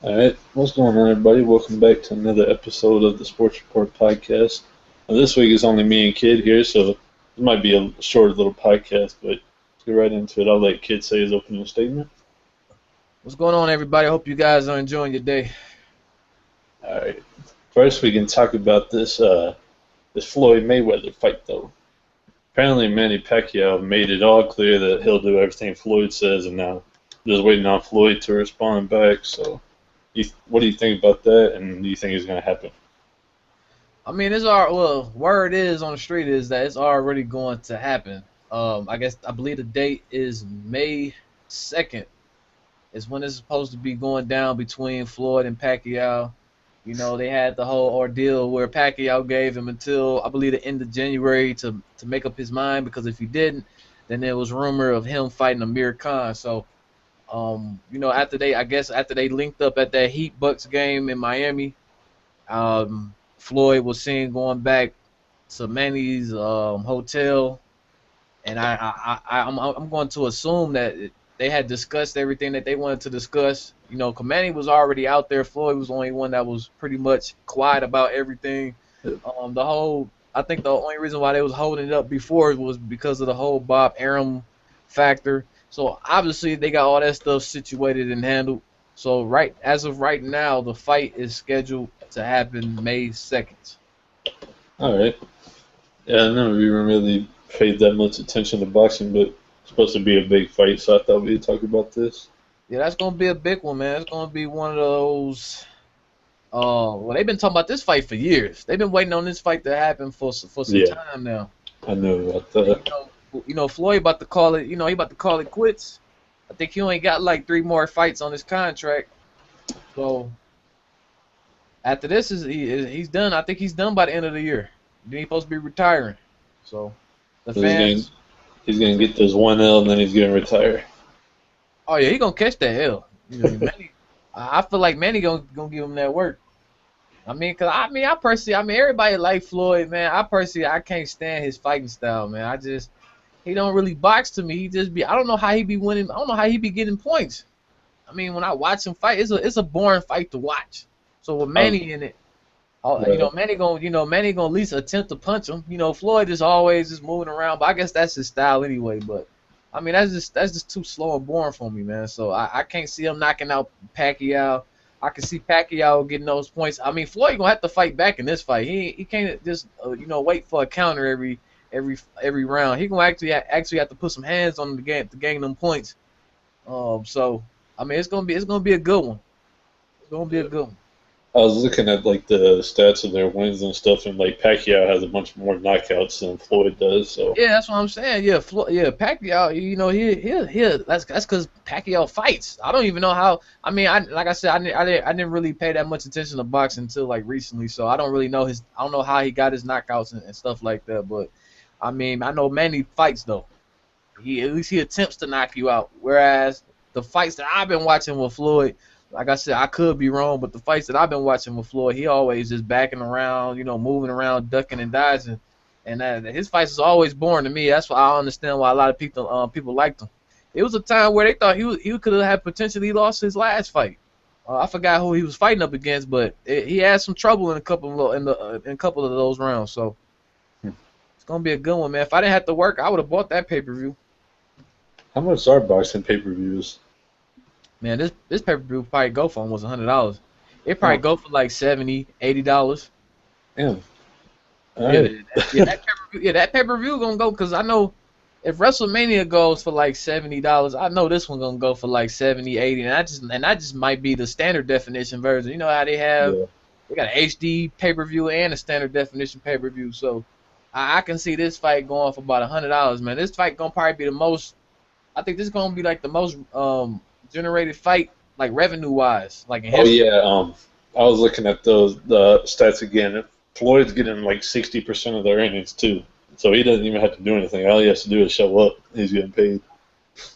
All right, what's going on, everybody? Welcome back to another episode of the Sports Report podcast. This week is only me and Kid here, so it might be a short little podcast, but let's get right into it. I'll let Kid say his opening statement. What's going on, everybody? I hope you guys are enjoying your day. All right, first we can talk about this Floyd Mayweather fight, though. Apparently, Manny Pacquiao made it all clear that he'll do everything Floyd says, and now just waiting on Floyd to respond back. So, what do you think about that, and do you think it's going to happen? I mean, word is on the street is that it's already going to happen. I believe the date is May 2nd. Is when it's supposed to be going down between Floyd and Pacquiao. They had the whole ordeal where Pacquiao gave him until I believe the end of January to make up his mind because if he didn't, then there was rumor of him fighting Amir Khan. So after they linked up at that Heat Bucks game in Miami, Floyd was seen going back to Manny's hotel, and I'm going to assume that they had discussed everything that they wanted to discuss. Manny was already out there. Floyd was the only one that was pretty much quiet about everything. I think the only reason why they was holding it up before was because of the whole Bob Arum factor. So obviously they got all that stuff situated and handled. So as of right now, the fight is scheduled to happen May 2nd. All right. Yeah, I never even really paid that much attention to boxing, but it's supposed to be a big fight, so I thought we'd talk about this. Yeah, that's gonna be a big one, man. It's gonna be one of those. Well, they've been talking about this fight for years. They've been waiting on this fight to happen for some Yeah, time now. I know about And that. Floyd about to call it. He about to call it quits. I think he only got like 3 more fights on his contract. So after this he's done. I think he's done by the end of the year. Then he's supposed to be retiring. So the So fans. he's gonna get this 1L and then he's gonna retire. Oh yeah, he gonna catch that L. Manny, I feel like Manny gonna give him that work. I personally, everybody like Floyd, man. I can't stand his fighting style, man. He don't really box to me. I don't know how he be winning. I don't know how he be getting points. When I watch him fight, it's a boring fight to watch. So with Um, Manny in it, right. Manny gonna at least attempt to punch him. Floyd is always just moving around, but I guess that's his style anyway. But that's just too slow and boring for me, man. So I can't see him knocking out Pacquiao. I can see Pacquiao getting those points. Floyd gonna have to fight back in this fight. He can't just wait for a counter every round. He gonna actually have to put some hands on him to gain them points. So it's gonna be a good one. It's gonna be a good one. I was looking at like the stats of their wins and stuff, and like Pacquiao has a bunch more knockouts than Floyd does. So Yeah, that's what I'm saying. Yeah, Pacquiao. That's because Pacquiao fights. I don't even know how. Like I said, I didn't really pay that much attention to boxing until like recently, so I don't really know his. I don't know how he got his knockouts and stuff like that. But I know Manny fights though. At least he attempts to knock you out. Whereas the fights that I've been watching with Floyd, like I said, I could be wrong, but the fights that I've been watching with Floyd, he always just backing around, moving around, ducking and dodging, and his fights is always boring to me. That's why I understand why a lot of people liked him. It was a time where they thought he could have had potentially lost his last fight. I forgot who he was fighting up against, but he had some trouble in a couple of those rounds. So it's gonna be a good one, man. If I didn't have to work, I would have bought that pay per view. how much are boxing pay-per-views? Man, this pay per view probably go for almost $100. It probably Oh, go for like $70, $80. damn. All Yeah, right. that pay per view gonna go because I know if WrestleMania goes for like $70, I know this one gonna go for like 70, 80, and that just might be the standard definition version. You know how Yeah. they got an HD pay per view and a standard definition pay per view, so I can see this fight going for about $100, man. This fight gonna probably be the most. I think this is gonna be like the most generated fight like revenue wise, like in Oh history. yeah. I was looking at the stats again. Floyd's getting like 60% of their earnings too, so he doesn't even have to do anything. All he has to do is show up. He's getting paid.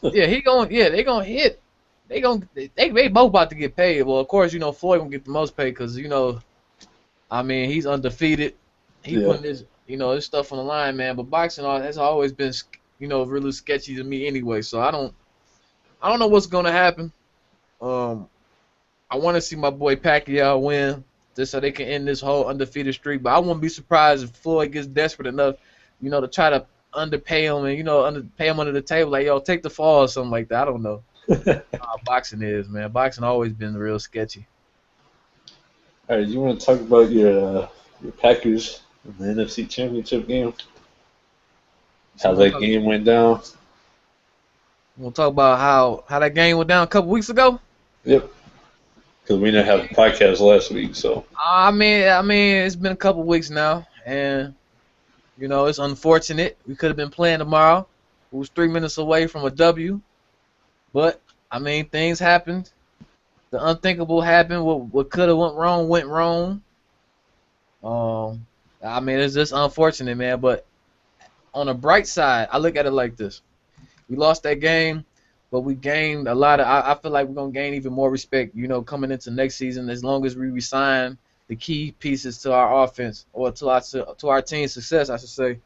Yeah, they gonna hit. They both about to get paid. Well, of course, Floyd gonna get the most pay because he's undefeated. He Yeah. putting his stuff on the line, man. But boxing has always been really sketchy to me anyway. So I don't know what's gonna happen. Um, I want to see my boy Pacquiao win, just so they can end this whole undefeated streak. But I wouldn't be surprised if Floyd gets desperate enough, to try to underpay him and underpay him under the table, like yo, take the fall or something like that. I don't know. Boxing is, man. Boxing always been real sketchy. All right, you want to talk about your Packers in the NFC Championship game? How that game went down? We'll talk about how that game went down a couple weeks ago. Yep. Because we didn't have a podcast last week, so. I mean, it's been a couple weeks now, and it's unfortunate. We could have been playing tomorrow. We was 3 minutes away from a W, but I mean, things happened. The unthinkable happened. What could have went wrong. I mean, it's just unfortunate, man. But on the bright side, I look at it like this: we lost that game, but we gained a lot of. I feel like we're gonna gain even more respect, coming into next season, as long as we resign the key pieces to our offense, or to our team's success, I should say.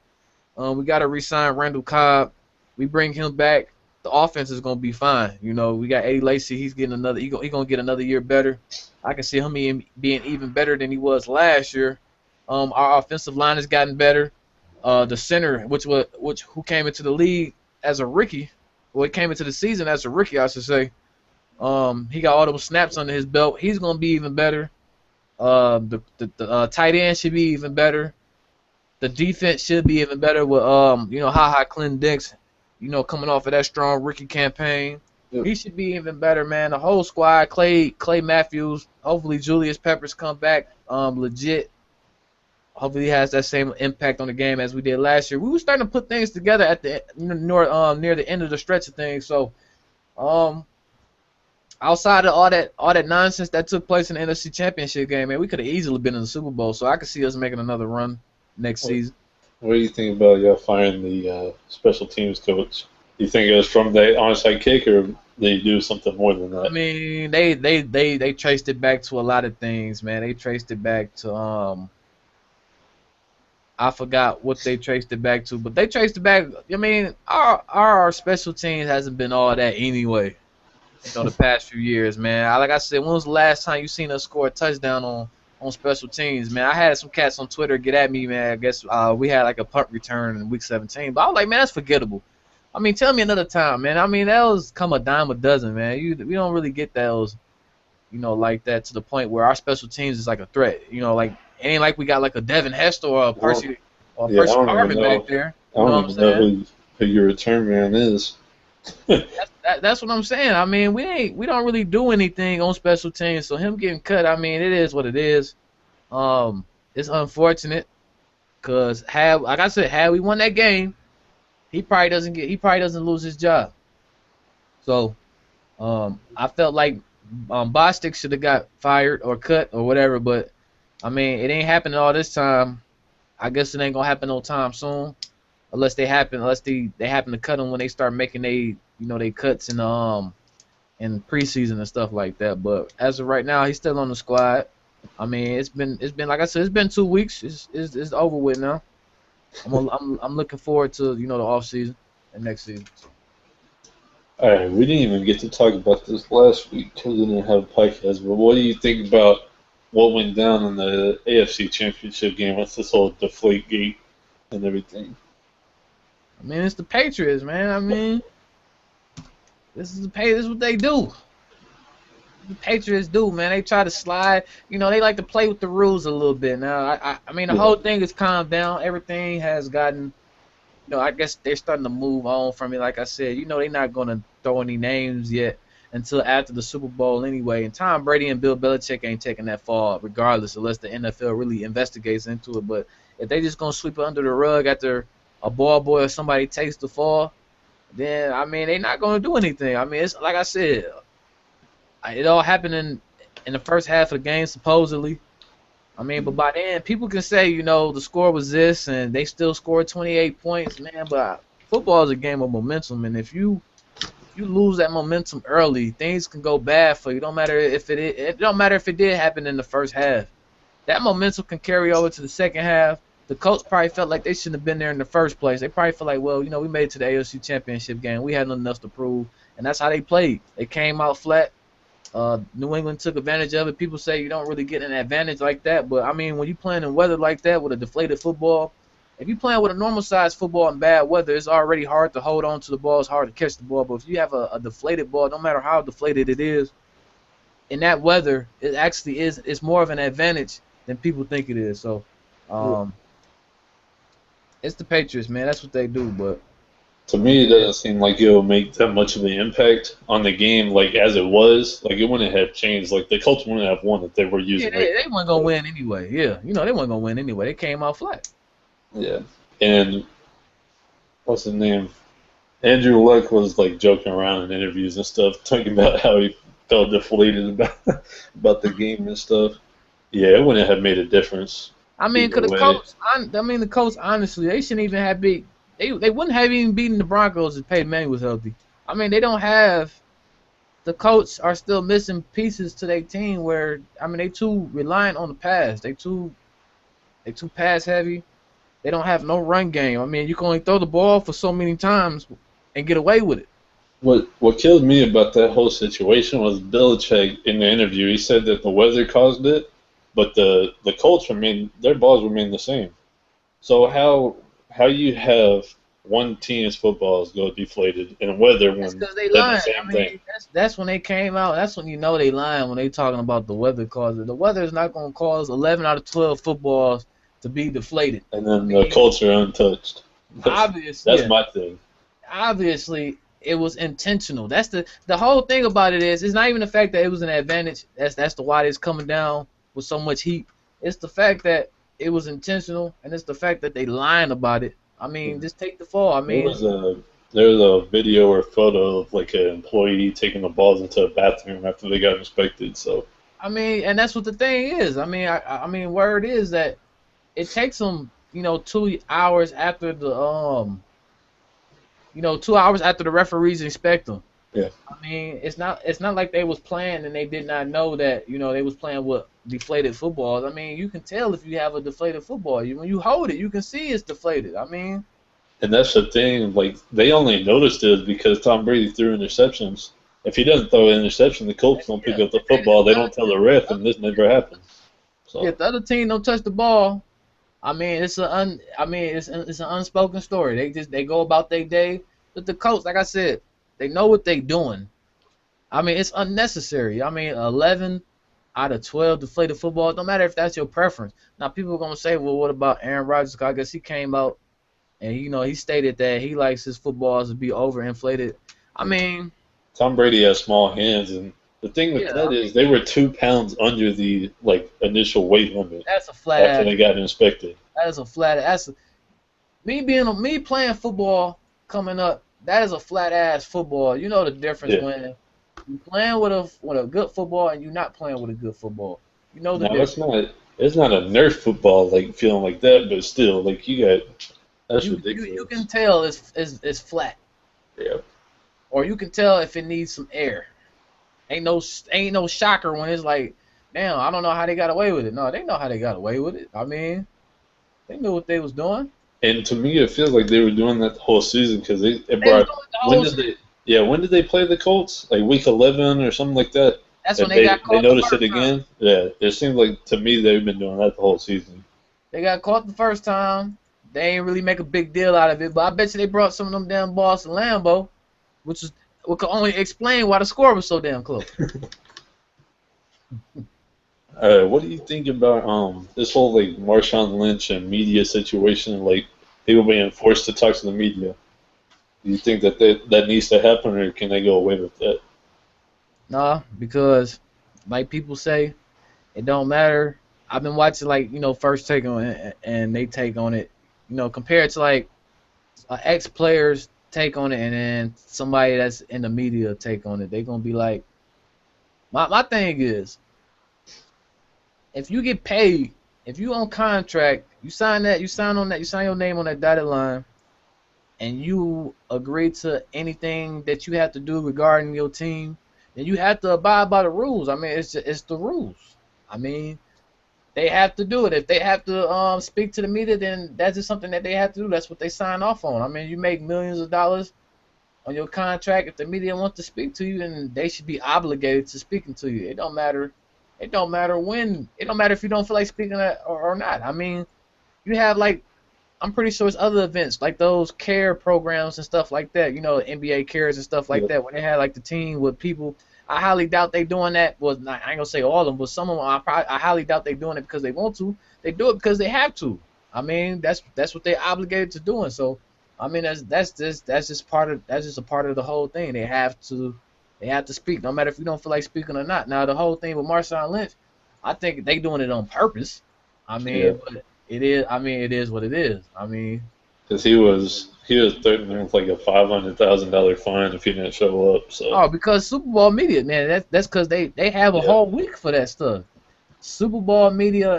We got to resign Randall Cobb. We bring him back, the offense is gonna be fine. We got Eddie Lacy. He's getting another. He gonna get another year better. I can see him being even better than he was last year. Our offensive line has gotten better. The center, who came into the league as a rookie, he came into the season as a rookie, I should say. He got all those snaps under his belt. He's gonna be even better. The tight end should be even better. The defense should be even better with Clinton Dix, coming off of that strong rookie campaign. Yep. He should be even better, man. The whole squad, Clay Matthews, hopefully Julius Peppers come back legit. Hopefully he has that same impact on the game as we did last year. We were starting to put things together at the near the end of the stretch of things. So, outside of all that nonsense that took place in the NFC Championship game, man, we could have easily been in the Super Bowl. So I could see us making another run next season. What do you think about y'all firing the special teams coach? Do you think it was from the onside kick, or they do something more than that? I mean, they traced it back to a lot of things, man. They traced it back to I forgot what they traced it back to, but they traced it back. I mean, our special teams hasn't been all that anyway. The past few years, man. Like I said, when was the last time you seen us score a touchdown on special teams, man? I had some cats on Twitter get at me, man. I guess we had like a punt return in week 17, but I was like, man, that's forgettable. I mean, tell me another time, man. I mean, that was come a dime a dozen, man. We don't really get those, like that to the point where our special teams is like a threat. Like it ain't like we got like a Devin Hester or a Percy Harvin back there. I don't even know who your return man is. That's what I'm saying. I mean, we don't really do anything on special teams, so him getting cut, I mean, it is what it is. It's unfortunate because like I said, had we won that game, he probably doesn't lose his job. So, I felt like Bostic should have got fired or cut or whatever, but I mean, it ain't happening all this time. I guess it ain't gonna happen no time soon, unless they happen to cut him when they start making they cuts in preseason and stuff like that. But as of right now, he's still on the squad. I mean, it's been like I said, it's been 2 weeks. It's over with now. I'm looking forward to the off season and next season. All right, we didn't even get to talk about this last week because we didn't have a podcast. But what do you think about what went down in the AFC Championship game with this whole deflate gate and everything? I mean, it's the Patriots, man. I mean, this is what they do. The Patriots do, man. They try to slide. They like to play with the rules a little bit. Now, I mean, the whole thing has calmed down. Everything has gotten, I guess they're starting to move on from it. Like I said, they're not going to throw any names yet until after the Super Bowl anyway. And Tom Brady and Bill Belichick ain't taking that far regardless, unless the NFL really investigates into it. But if they just going to sweep it under the rug after a ball boy or somebody takes the fall, then, I mean, they're not going to do anything. I mean, it's like I said, it all happened in the first half of the game, supposedly. I mean, but by then, people can say, the score was this, and they still scored 28 points, man. But football is a game of momentum, and if you lose that momentum early, things can go bad for you. It don't matter if it did happen in the first half. That momentum can carry over to the second half. The Colts probably felt like they shouldn't have been there in the first place. They probably felt like, well, we made it to the AFC Championship game. We had nothing else to prove, and that's how they played. They came out flat. New England took advantage of it. People say you don't really get an advantage like that, but I mean, when you playing in weather like that with a deflated football, if you playing with a normal sized football in bad weather, it's already hard to hold on to the ball. It's hard to catch the ball. But if you have a deflated ball, no matter how deflated it is, in that weather, it actually is. It's more of an advantage than people think it is. So, um, it's the Patriots, man. That's what they do. But To me, it doesn't seem like it'll make that much of an impact on the game, like as it was. Like it wouldn't have changed. Like the Colts wouldn't have won if they were yeah, using they weren't gonna win anyway. Yeah, they weren't gonna win anyway. They came out flat. Yeah. And what's his name? Andrew Luck was like joking around in interviews and stuff, talking about how he felt deflated about the game and stuff. Yeah, it wouldn't have made a difference I mean, either cause the way. Colts, the Colts, honestly, they shouldn't even have beat. They wouldn't have even beaten the Broncos if Peyton Manning was healthy. I mean, they don't have. The Colts are still missing pieces to their team. Where I mean, they too reliant on the pass. They too pass heavy. They don't have no run game. I mean, you can only throw the ball for so many times and get away with it. What killed me about that whole situation was Belichick in the interview. He said that the weather caused it, but the Colts remain their balls remain the same. So how you have one team's footballs go deflated in weather That's when because they they're the lying. same I thing? mean, that's when they came out. That's when you know they lying when they talking about the weather causes. The weather is not going to cause 11 out of 12 footballs to be deflated. And I then the mean, Colts are untouched. obviously, That's yeah, my thing. obviously it was intentional. That's the whole thing about it is it's not even the fact that it was an advantage. That's the why it's coming down with so much heat. It's the fact that it was intentional, and it's the fact that they lying about it. I mean, just take the fall. I There mean, was a there was a video or photo of like an employee taking the balls into a bathroom after they got inspected. So and that's what the thing is. I mean, word is that it takes them, 2 hours after the 2 hours after the referees inspect them. yeah, I mean, it's not like they was playing and they did not know that they was playing with deflated footballs. I mean, you can tell if you have a deflated football. When you hold it, you can see it's deflated. I mean, and that's the thing. Like they only noticed it because Tom Brady threw interceptions. If he doesn't throw an interception, the Colts don't pick yeah, up the if football. They the other don't tell the team, ref, and this never happened. yeah, So if the other team don't touch the ball, I mean, it's an unspoken story. They go about their day. But the coach, like I said, they know what they doing. I mean, it's unnecessary. I mean, 11 out of 12 deflated football. No matter if that's your preference. Now, people are gonna say, well, what about Aaron Rodgers? 'Cause I guess he came out and he stated that he likes his footballs to be overinflated. I mean, Tom Brady has small hands, and the thing with yeah, that I is mean they were 2 pounds under the like initial weight limit that's a flat after ass. they got inspected. That is a flat. Me playing football coming up. That is a flat ass football. You know the difference Yeah. when you playing with a good football and you not playing with a good football. You know the Now difference. it's not a Nerf football like feeling like that, but still like you got that's You can ridiculous. tell it's flat, Yeah. or you can tell if it needs some air. Ain't no shocker when it's like, damn, I don't know how they got away with it. No, they know how they got away with it. I mean, they knew what they was doing. And to me, it feels like they were doing that the whole season because it They was brought. doing it the When whole did season. they? Yeah, when did they play the Colts? Like week 11 or something like that. That's when And they got they caught the noticed it first time. again. Yeah, it seems like to me they've been doing that the whole season. They got caught the first time. They ain't really make a big deal out of it, but I bet you they brought some of them damn balls to Lambeau, which is what could only explain why the score was so damn close. What do you think about this whole like Marshawn Lynch and media situation? Like people being forced to talk to the media. Do you think that needs to happen, or can they go away with that? Nah, because like people say, it don't matter. I've been watching like First Take on it, and they take on it, compared to like ex players take on it, and then somebody that's in the media take on it. They gonna be like, my thing is, if you get paid, if you on contract, you sign that, you sign on that, you sign your name on that dotted line, and you agree to anything that you have to do regarding your team, then you have to abide by the rules. I mean, it's the rules. I mean, they have to do it. If they have to speak to the media, then that's just something that they have to do. That's what they sign off on. I mean, you make millions of dollars. on your contract. If the media wants to speak to you, then they should be obligated to speaking to you. It don't matter. It don't matter when. It don't matter if you don't feel like speaking or not. I mean, you have like I'm pretty sure it's other events like those care programs and stuff like that. You know, NBA cares and stuff like Yeah. that. When they had like the team with people, I highly doubt they doing that. Well, not, I ain't gonna say all of them, but some of them I highly doubt they doing it because they want to. They do it because they have to. I mean, that's what they obligated to doing. So, I mean, that's just part of that's just a part of the whole thing. They have to speak, no matter if you don't feel like speaking or not. Now, the whole thing with Marshawn Lynch, I think they doing it on purpose. I Yeah. mean, but it is. I mean, it is what it is. I mean, Because he was threatening with like a $500,000 fine if he didn't show up. So oh, because Super Bowl media, man, that's because they have a yeah, whole week for that stuff. Super Bowl media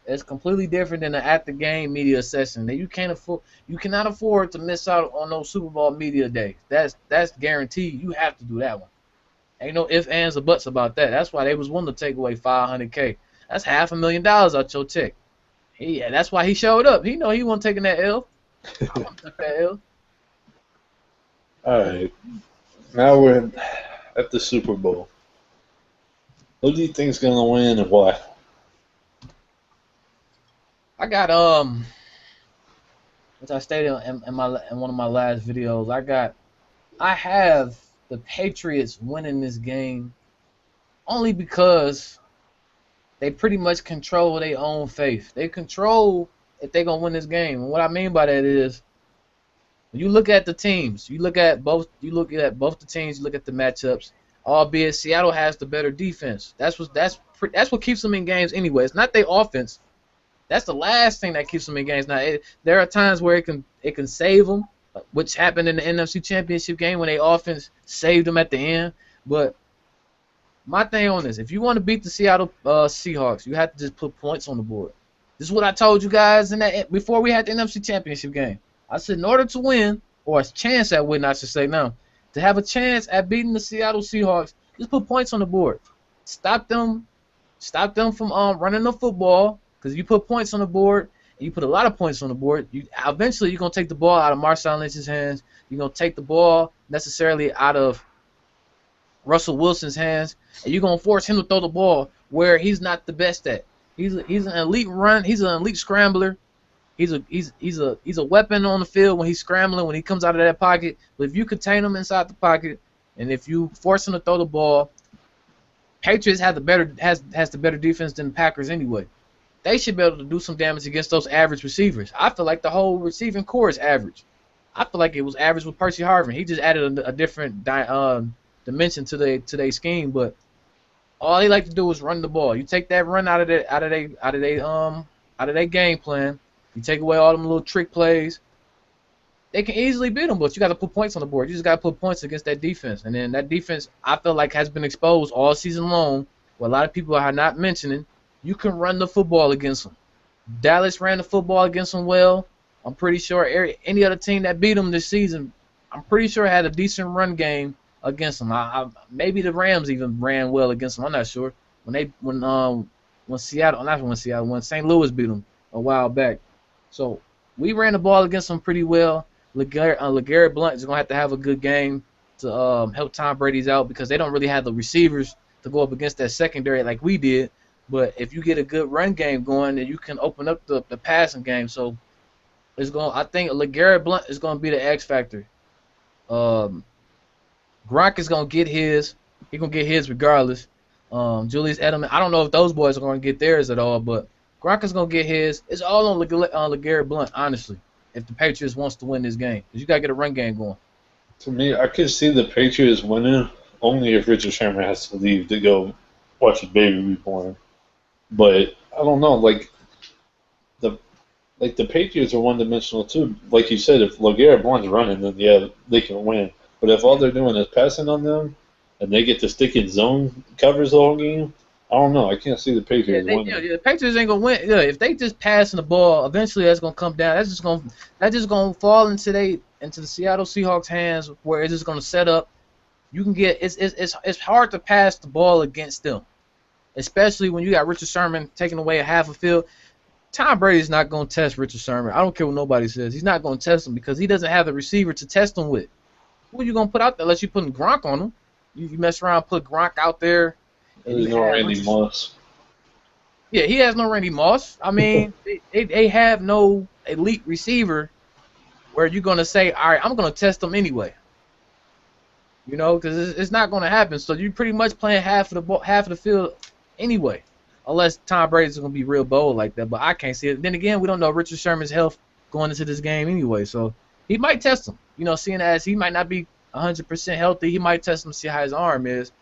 is completely different than the after game media session. That you cannot afford to miss out on those Super Bowl media days. That's guaranteed. You have to do that one. Ain't no ifs, ands, or buts about that. That's why they was willing to take away $500K. That's $500,000 out your check. That's why he showed up. He know he wasn't taking that L. I wouldn't take that L. all right. Now we're at the Super Bowl. Who do you think's gonna win and why? I got which I stated in one of my last videos. I have the Patriots winning this game only because they pretty much control their own fate. They control if they're gonna win this game. And what I mean by that is when you look at the teams, you look at both the teams, you look at the matchups, albeit Seattle has the better defense. That's what keeps them in games anyway. It's not their offense. That's the last thing that keeps them in games. Now, there are times where it can save them, which happened in the NFC Championship game when they offense saved them at the end. But my thing on this, if you want to beat the Seattle Seahawks, you have to just put points on the board. This is what I told you guys before we had the NFC Championship game. I said in order to win, or a chance at winning, I should say now, to have a chance at beating the Seattle Seahawks, just put points on the board. Stop them from running the football. Because you put points on the board, and you put a lot of points on the board, eventually you're going to take the ball out of Marshawn Lynch's hands. You're going to take the ball necessarily out of Russell Wilson's hands, and you're going to force him to throw the ball where he's not the best at. He's an elite run. He's an elite scrambler. He's a weapon on the field when he's scrambling, when he comes out of that pocket. But if you contain him inside the pocket, and if you force him to throw the ball, Patriots has the better defense than the Packers anyway. They should be able to do some damage against those average receivers. I feel like the whole receiving core is average. I feel like it was average with Percy Harvin. He just added a different dimension to their scheme, but all he like to do is run the ball. You take that run out of their game plan. You take away all them little trick plays. They can easily beat them, but you got to put points on the board. You just got to put points against that defense, and then that defense I feel like has been exposed all season long. What a lot of people are not mentioning. You can run the football against them. Dallas ran the football against them well. I'm pretty sure any other team that beat them this season, I'm pretty sure had a decent run game against them. Maybe the Rams even ran well against them. I'm not sure. When St. Louis beat them a while back. So we ran the ball against them pretty well. LeGarrette Blount is going to have a good game to help Tom Brady's out because they don't really have the receivers to go up against that secondary like we did. But if you get a good run game going, then you can open up the passing game. So I think LeGarrette Blount is going to be the X factor. Gronk is going to get his. He's going to get his regardless. Julius Edelman, I don't know if those boys are going to get theirs at all, but Gronk is going to get his. It's all on LeGarrette Blount, honestly, if the Patriots wants to win this game. Because you got to get a run game going. To me, I could see the Patriots winning only if Richard Sherman has to leave to go watch his baby reborn. But I don't know, the Patriots are one-dimensional too. Like you said, if LeGarrette Blount's running, then yeah, they can win. But if all they're doing is passing on them, and they get to stick in zone covers the whole game, I don't know. I can't see the Patriots winning. Yeah, the Patriots ain't gonna win. Yeah, if they just passing the ball, eventually that's gonna come down. That's just gonna fall into the Seattle Seahawks hands where it's just gonna set up. You can get it's hard to pass the ball against them. Especially when you got Richard Sherman taking away a half a field. Tom Brady's not going to test Richard Sherman. I don't care what nobody says. He's not going to test him because he doesn't have the receiver to test him with. Who you gonna put out there unless you putting Gronk on him? You mess around, put Gronk out there, and There's you no have Randy Richard. Moss. Yeah, he has no Randy Moss. I mean, they have no elite receiver where you're gonna say, all right, I'm gonna test them anyway. You know, because it's not gonna happen. So you're pretty much playing half of the field anyway, unless Tom Brady's gonna be real bold like that. But I can't see it. Then again, we don't know Richard Sherman's health going into this game anyway, so he might test him. You know, seeing as he might not be 100% healthy, he might test him, see how his arm is.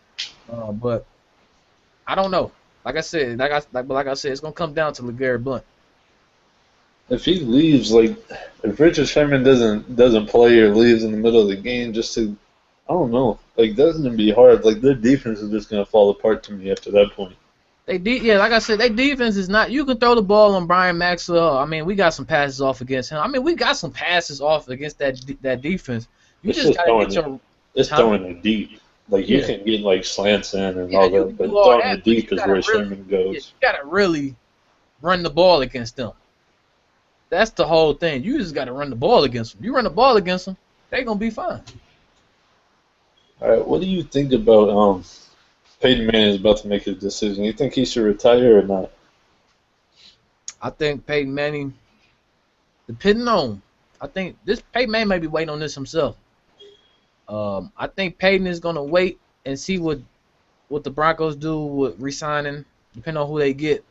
But I don't know. Like I said, it's gonna come down to LeGarrette Blount. If he leaves, like if Richard Sherman doesn't play or leaves in the middle of the game, just to I don't know, like that's gonna be hard. Like their defense is just gonna fall apart to me after that point. Yeah, like I said, their defense is not. You can throw the ball on Brian Maxwell. I mean, we got some passes off against him. I mean, we got some passes off against that defense. You It's just just gotta get your huh? throwing it deep. Like you Yeah, can get like slants in and yeah. all You that, can do but all throwing that, it but you deep is gotta where really, Sherman yeah, you goes. gotta really run the ball against them. That's the whole thing. You just gotta run the ball against them. You run the ball against them, they gonna be fine. All right, what do you think about Peyton Manning is about to make his decision? You think he should retire or not? I think Peyton Manning, depending on, I think this Peyton Manning might be waiting on this himself. I think Peyton is gonna wait and see what the Broncos do with re-signing, depending on who they get.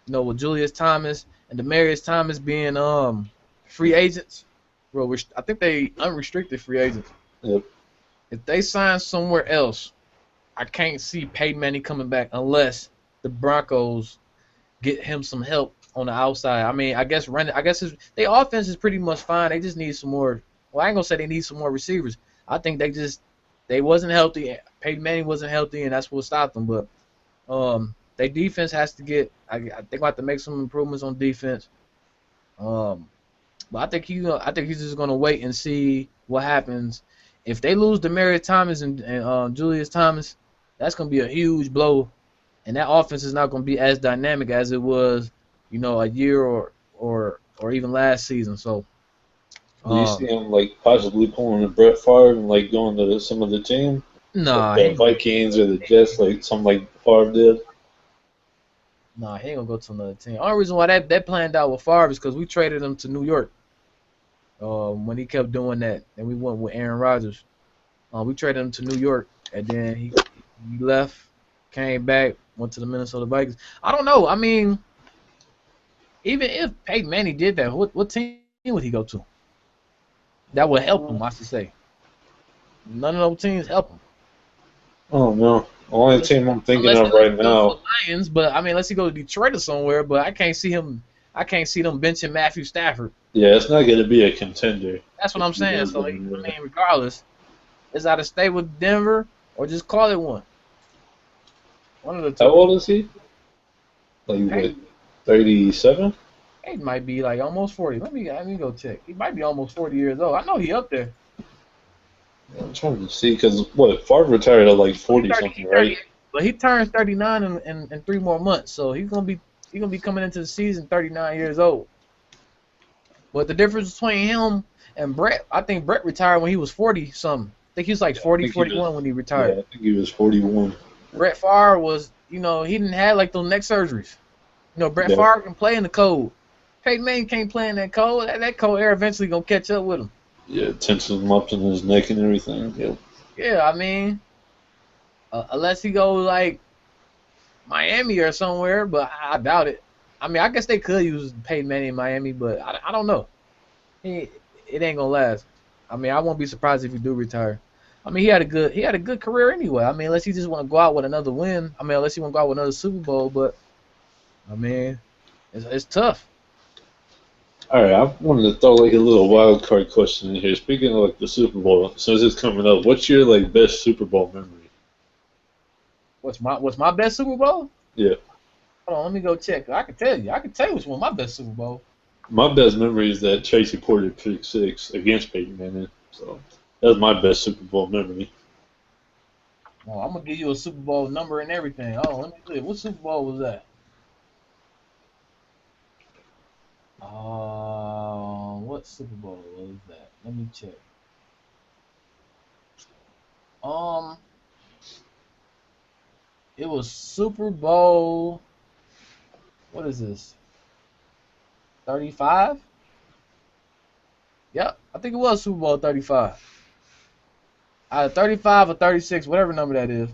You know, with Julius Thomas and Demaryius Thomas being free agents. Well, I think they unrestricted free agents. Yep. If they sign somewhere else, I can't see Peyton Manning coming back unless the Broncos get him some help on the outside. I mean, I guess their offense is pretty much fine. They just need some more. Well, I ain't gonna say they need some more receivers. I think they wasn't healthy. Peyton Manning wasn't healthy, and that's what stopped them. But their defense has to get. I think they have to make some improvements on defense. Um, but I think he's just gonna wait and see what happens. If they lose Demaryius Thomas and Julius Thomas, that's gonna be a huge blow, and that offense is not gonna be as dynamic as it was, you know, a year or even last season. So, Do you see um, him like possibly pulling a Brett Favre and like going to some of the team, like nah, he the ain't gonna, Vikings or the Jets, like something like Favre did? he ain't gonna go to another team. Only reason why that planned out with Favre is because we traded him to New York. When he kept doing that, and we went with Aaron Rodgers. We traded him to New York, and then he left, came back, went to the Minnesota Vikings. I don't know. I mean, even if Peyton Manning did that, what team would he go to? That would help him, I should say. None of those teams help him. Oh no, the only Unless, team I'm thinking unless of he right goes to the now. Lions, but I mean, unless he goes to Detroit or somewhere. But I can't see him. I can't see them benching Matthew Stafford. Yeah, it's not going to be a contender That's what if I'm he saying. goes So I down there. mean, regardless, it's either stay with Denver or just call it one. One of the How two. old is he? Like what, Peyton, 37? Peyton might be like almost 40. Let me go check. He might be almost 40 years old. I know he up there. I'm trying to see because what Favre retired at like He 40 30, something, he right? 38, but he turns 39 in 3 more months. So he's gonna be coming into the season 39 years old. But the difference between him and Brett, I think Brett retired when he was 40 something. I think he was like Yeah, I 40, think he was. 41 when he Yeah, retired. I think he was 41. Brett Favre was, you know, he didn't have like those neck surgeries. You know, Brett Yeah, Favre can play in the cold. Peyton Manning can't play in that cold. That cold air eventually gonna catch up with him. yeah, tenses him up in his neck and everything. Yep. Yeah, I mean, unless he goes like Miami or somewhere, but I doubt it. I mean, I guess they could use Peyton Manning in Miami, but I don't know. It ain't gonna last. I mean, I won't be surprised if he do retire. I mean, he had a good career anyway. I mean, unless he just want to go out with another win. I mean, unless he want to go out with another Super Bowl. But I mean, it's tough. All right, I wanted to throw like a little wild card question in here. Speaking of like the Super Bowl, since it's coming up, what's your like best Super Bowl memory? What's my best Super Bowl? Yeah, Hold on, let me go check. I can tell you. I can tell you which one my best Super Bowl. my best memory is that Tracy Porter pick six against Peyton Manning. So that's my best Super Bowl memory. Oh, I'm gonna give you a Super Bowl number and everything. Oh, let me see. What Super Bowl was that? What Super Bowl was that? Let me check. Um, it was Super Bowl. What is this? 35? Yep, I think it was Super Bowl 35. Either 35 or 36, whatever number that is.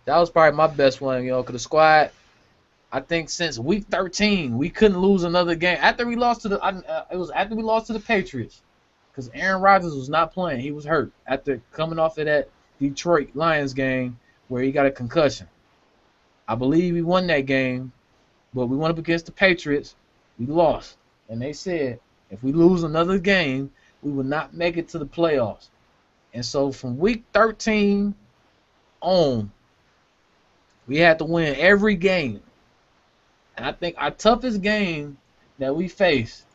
That was probably my best one, cause the squad. I think since week 13, we couldn't lose another game. After we lost to it was after we lost to the Patriots, because Aaron Rodgers was not playing. He was hurt after coming off of that Detroit Lions game where he got a concussion. I believe we won that game, but we went up against the Patriots. We lost, and they said if we lose another game, we will not make it to the playoffs. And so from week 13 on, we had to win every game. And I think our toughest game that we faced,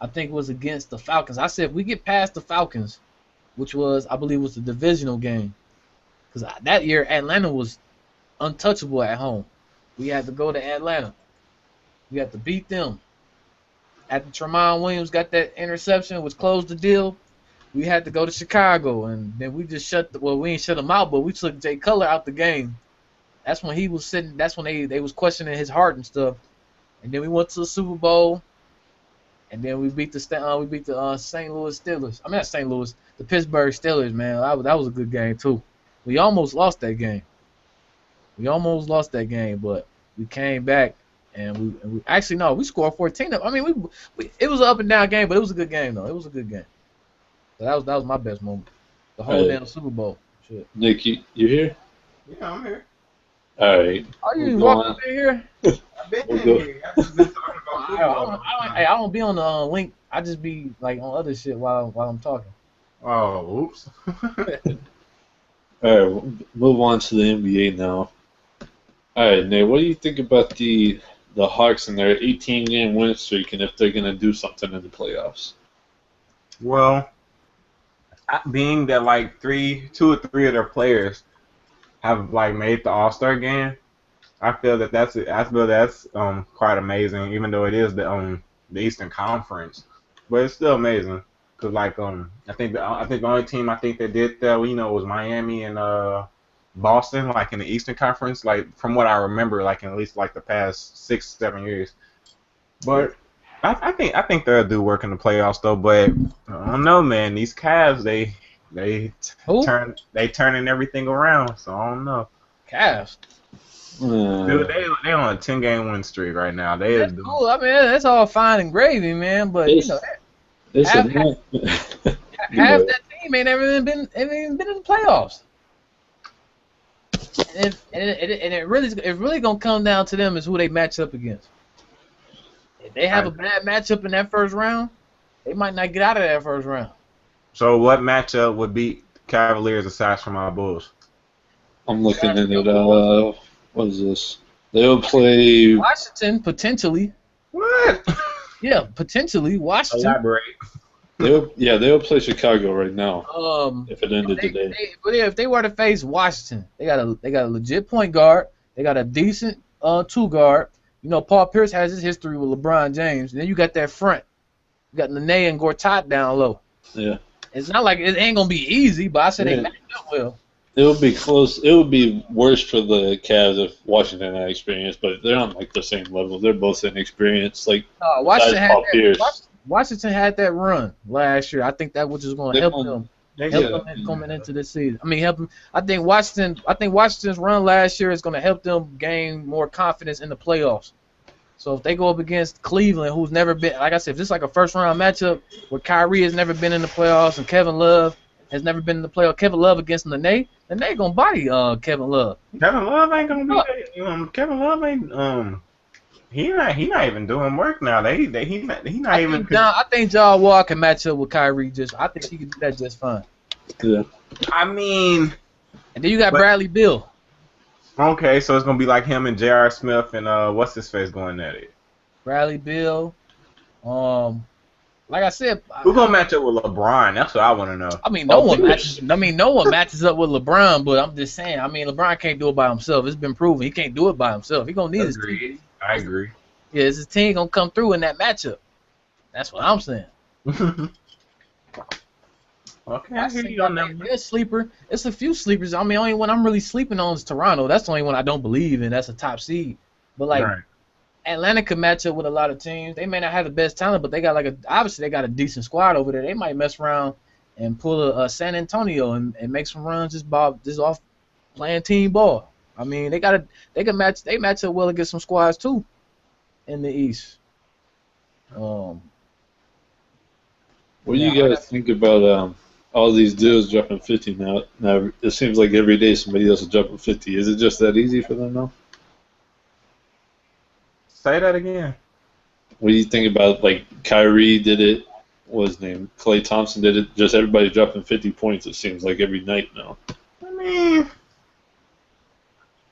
I think, was against the Falcons. I said if we get past the Falcons, which was, I believe, was the divisional game, because that year Atlanta was untouchable at home. We had to go to Atlanta. We had to beat them. After Tremont Williams got that interception, which closed the deal, we had to go to Chicago, and then we just we ain't shut him out, but we took Jay Cutler out the game. That's when he was sitting. That's when they was questioning his heart and stuff. And then we went to the Super Bowl, and then we beat the St. Louis Steelers. I mean, not St. Louis, the Pittsburgh Steelers. Man, that was a good game too. We almost lost that game. But we came back, and we actually no, we scored 14. I mean, it was an up and down game, but it was a good game though. It was a good game. So that was my best moment. The whole damn Super Bowl. Shit. Nick, you here? Yeah, I'm here. All right. Are you walking in here? I've been in here. I've just been talking about football. I don't be on the link. I just be like on other shit while I'm talking. Oh, oops. All right, we'll move on to the NBA now. All right, Nate, what do you think about the Hawks and their 18-game win streak, and if they're gonna do something in the playoffs? Well, being that like two or three of their players have like made the All-Star game, I feel that's quite amazing. Even though it is the Eastern Conference, but it's still amazing. Cause like I think the only team I think that did that was Miami and Boston, like in the Eastern Conference, like from what I remember, like in at least like the past 6-7 years. But I think they'll do work in the playoffs though. But I don't know, man. These Cavs, they turning everything around. So I don't know. Cavs. Dude, they on a 10-game win streak right now. That's cool. I mean, that's all fine and gravy, man. But half that team ain't ever been in the playoffs. And it really gonna come down to them is who they match up against. If they have a bad matchup in that first round, they might not get out of that first round. So what matchup would beat Cavaliers aside from our Bulls? I'm looking at it. What is this? They'll play Washington potentially. What? Yeah, potentially Washington. Elaborate. They'll play Chicago right now. If it ended today. If they were to face Washington, they got a legit point guard. They got a decent two guard. Paul Pierce has his history with LeBron James. And then you got that front. You got Nene and Gortat down low. Yeah. It's not like it ain't gonna be easy, but I said they match up well. It would be close. It would be worse for the Cavs if Washington had experience, but they're on like the same level. They're both inexperienced. Like Washington had that run last year. I think that was just going to help them coming into the season. I mean, help them. I think Washington's run last year is going to help them gain more confidence in the playoffs. So if they go up against Cleveland, who's never been, like I said, if this is like a first-round matchup where Kyrie has never been in the playoffs and Kevin Love has never been in the playoffs, Kevin Love against Nene going to body Kevin Love. Kevin Love ain't going to be Kevin Love ain't he not even doing work now. He not even. I think John Wall can match up with Kyrie. I think he can do that just fine. Yeah. I mean, and then you got Bradley Beal. Okay, so it's gonna be like him and J.R. Smith and what's his face going at it. Bradley Beal. Like I said, who's gonna match up with LeBron? That's what I want to know. I mean, no one matches up with LeBron, but I'm just saying. I mean, LeBron can't do it by himself. It's been proven he can't do it by himself. He gonna need his team. I agree. Yeah, his team gonna come through in that matchup. That's what I'm saying. Okay, I I hear think you on that. they're a sleeper. It's a few sleepers. I mean, only one I'm really sleeping on is Toronto. That's the only one I don't believe in. That's a top seed. But like Right. Atlanta could match up with a lot of teams. They may not have the best talent, but they got obviously they got a decent squad over there. They might mess around and pull a San Antonio and make some runs just off playing team ball. I mean, they match up well against some squads too in the East. Um, What do yeah, you guys think about all these dudes dropping 50 now? Now it seems like every day somebody else is dropping 50. Is it just that easy for them now? Say that again. What do you think about like Kyrie did it? What was his name? Klay Thompson did it. Just everybody dropping 50 points. It seems like every night now. I mean,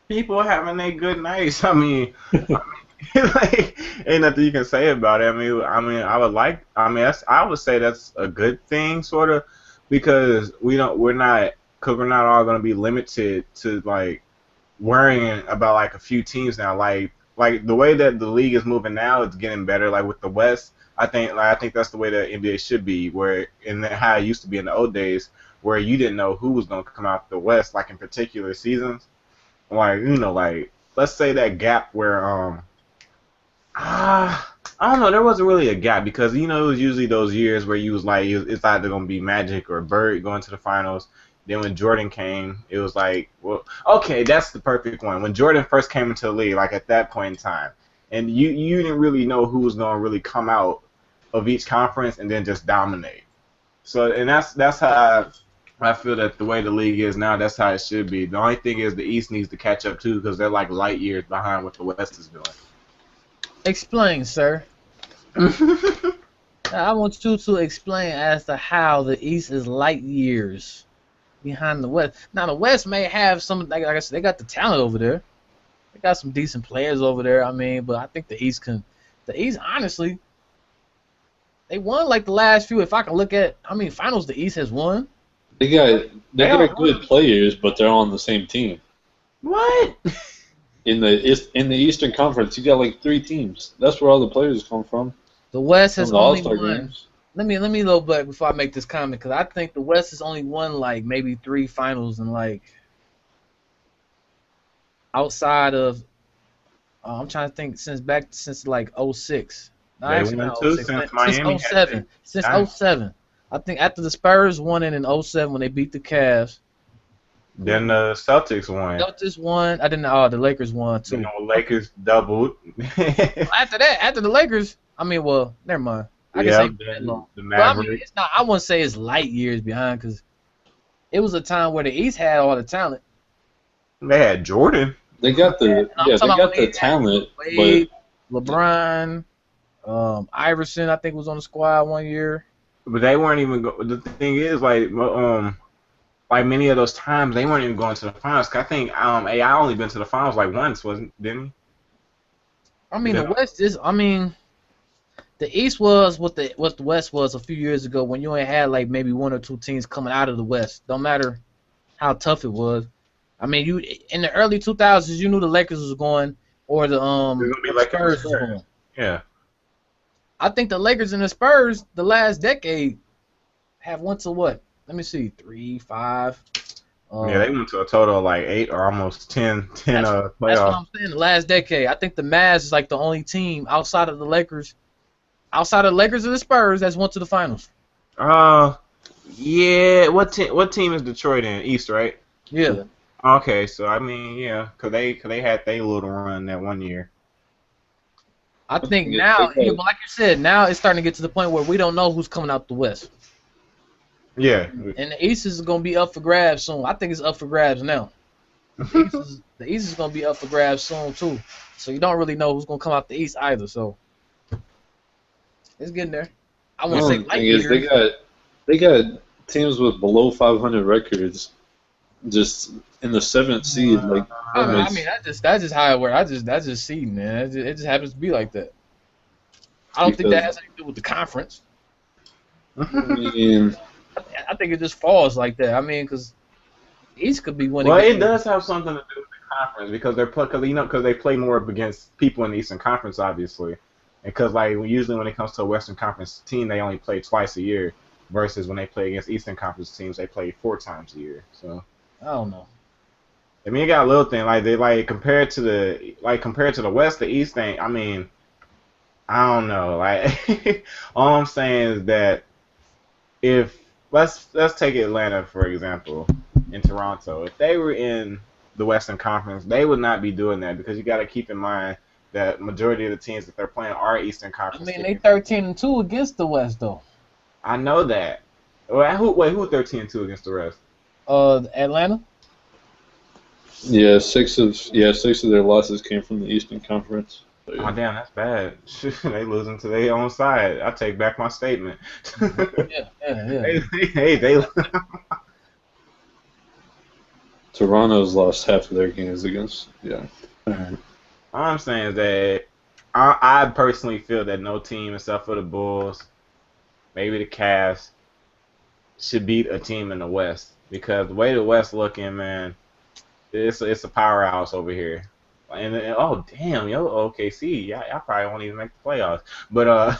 people having their good nights. I mean, like, ain't nothing you can say about it. I would like. I would say that's a good thing, sort of, because we're not all gonna be limited to like worrying about like a few teams now. Like the way that the league is moving now, it's getting better. Like with the West, I think that's the way the NBA should be. Where in how it used to be in the old days, where you didn't know who was gonna come out the West, like in particular seasons. Like like let's say that gap where I don't know. There wasn't really a gap because it was usually those years where you was like it's either gonna be Magic or Bird going to the finals. Then when Jordan came, it was like, well, okay, that's the perfect one. When Jordan first came into the league, like at that point in time, and you didn't really know who was gonna really come out of each conference and then just dominate. So and that's how I feel that the way the league is now, that's how it should be. The only thing is the East needs to catch up too because they're like light years behind what the West is doing. explain, sir. I want you to explain as to how the East is light years behind the West. Now the West may have some, like I said, they got the talent over there. They got some decent players over there. I mean, but I think the East honestly, they won like the last few. If I can look at how many finals the East has won. They got good players, but they're all on the same team. What? In the Eastern Conference, you got like 3 teams. That's where all the players come from. The West has From the only All-Star won. games. Let me look back before I make this comment because I think the West has only won like maybe 3 finals and like outside of I'm trying to think since like '06. No, They actually won not too 06. since Miami. Since '07. Since '07. I think after the Spurs won it in '07 when they beat the Cavs. Then the Celtics won. Celtics won. I didn't know. Oh, the Lakers won too. The Lakers doubled. After that, after the Lakers, well, never mind. I can say that long. The But I mean, Mavericks. it's not. I wouldn't say it's light years behind because it was a time where the East had all the talent. They had Jordan. They got the talent, Wade, LeBron, Iverson, I think was on the squad one year. But they weren't even. The thing is, like many of those times, they weren't even going to the finals. 'Cause I think AI only been to the finals like once, didn't he? I mean, Yeah. the West is. I mean, the East was what the West was a few years ago when you only had like maybe 1 or 2 teams coming out of the West. Don't matter how tough it was. I mean, you in the early 2000s, you knew the Lakers was going or the They're gonna be like Spurs was going. Yeah. I think the Lakers and the Spurs the last decade have went to what? Let me see, 3, 5. Yeah, they went to a total of like 8 or almost 10 That's what playoffs. I'm saying. The last decade, I think the Mavs is like the only team outside of the Lakers and the Spurs that's went to the finals. Yeah. What team is Detroit in? East, right? Yeah. Okay, so I mean, yeah, cause they had their little run that one year. I think now, Okay. but like you said, now it's starting to get to the point where we don't know who's coming out the West. Yeah. And the East is going to be up for grabs soon. I think it's up for grabs now. The East is going to be up for grabs soon, too. So you don't really know who's going to come out the East either. So it's getting there. I won't say light years. They got teams with below 500 records just in the 7th seed. Like, I mean, that's just how it works. That's just seeding, man. It just happens to be like that. I don't think that has anything to do with the conference. I mean, I think it just falls like that. I mean, because East could be winning. Well, it does have something to do with the conference because they play more up against people in the Eastern Conference, obviously, and because like usually when it comes to a Western Conference team, they only play twice a year. versus when they play against Eastern Conference teams, they play 4 times a year. So I don't know. I mean, it got a little thing like they compared to the West, the East thing. I mean, I don't know. Like all I'm saying is that if let's take Atlanta for example, in Toronto, if they were in the Western Conference, they would not be doing that because you got to keep in mind that majority of the teams that they're playing are Eastern I Conference mean, they teams. 13-2 against the West though. I know that. Who 13-2 against the rest? Atlanta. Yeah, six of their losses came from the Eastern Conference. So, Oh yeah. damn, that's bad. They losing to their own side. I take back my statement. Yeah. They Toronto's lost half of their games against. Yeah. All right. all I'm saying is that I personally feel that no team except for the Bulls, maybe the Cavs, should beat a team in the West because the way the West looking, man, it's a powerhouse over here. And oh damn, yo OKC, y'all probably won't even make the playoffs. But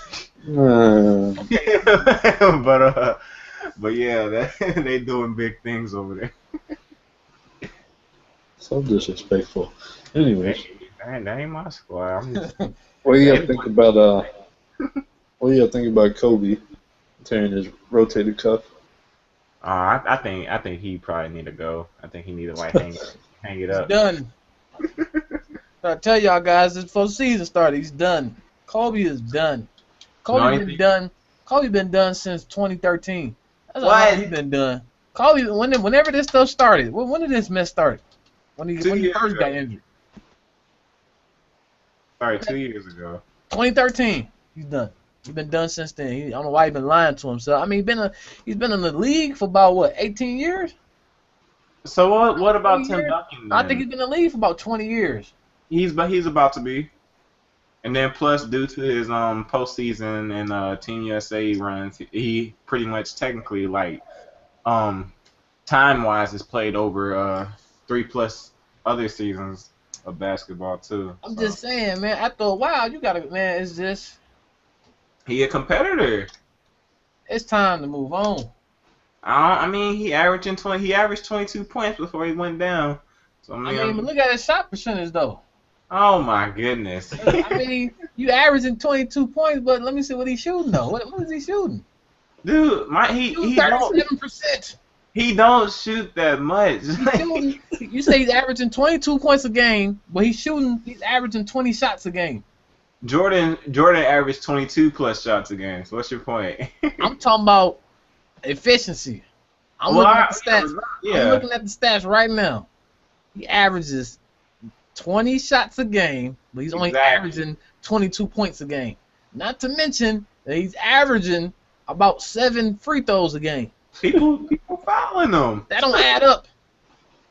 but yeah, they doing big things over there. So disrespectful. Anyways, That ain't my squad. I'm just, what do you think about what do you think about Kobe tearing his rotated cuff? I think he probably need to go. I think he need to like hang it He's up. done. I tell y'all guys, this before the season started, he's done. Kobe is done. Kobe been done. Kobe been done since 2013. That's how long he been done. Kobe, whenever this stuff started, when did this mess start? When he first got injured. Sorry, 2 years ago. 2013. He's done. He's been done since then. I don't know why he's been lying to himself. I mean, he's been in the league for about what, 18 years? So what about Tim Duncan? I think he's been in the league for about 20 years. He's about to be. And then plus due to his postseason and Team USA runs, he pretty much technically like time wise has played over 3+ other seasons of basketball too. I'm just saying, man, after a while you gotta it's just he a competitor. It's time to move on. I mean he averaged 22 points before he went down. So I mean, but look at his shot percentage though. Oh my goodness. I mean, you averaging 22 points, but let me see what he's shooting though. What is he shooting? Dude, he 37%. He don't shoot that much. You say he's averaging 22 points a game, but he's averaging 20 shots a game. Jordan averaged 22+ shots a game. So what's your point? I'm talking about efficiency. I'm looking at the stats. Yeah. I'm looking at the stats right now. He averages 20 shots a game, but he's only averaging 22 points a game. Not to mention that he's averaging about 7 free throws a game. People fouling them. That don't add up.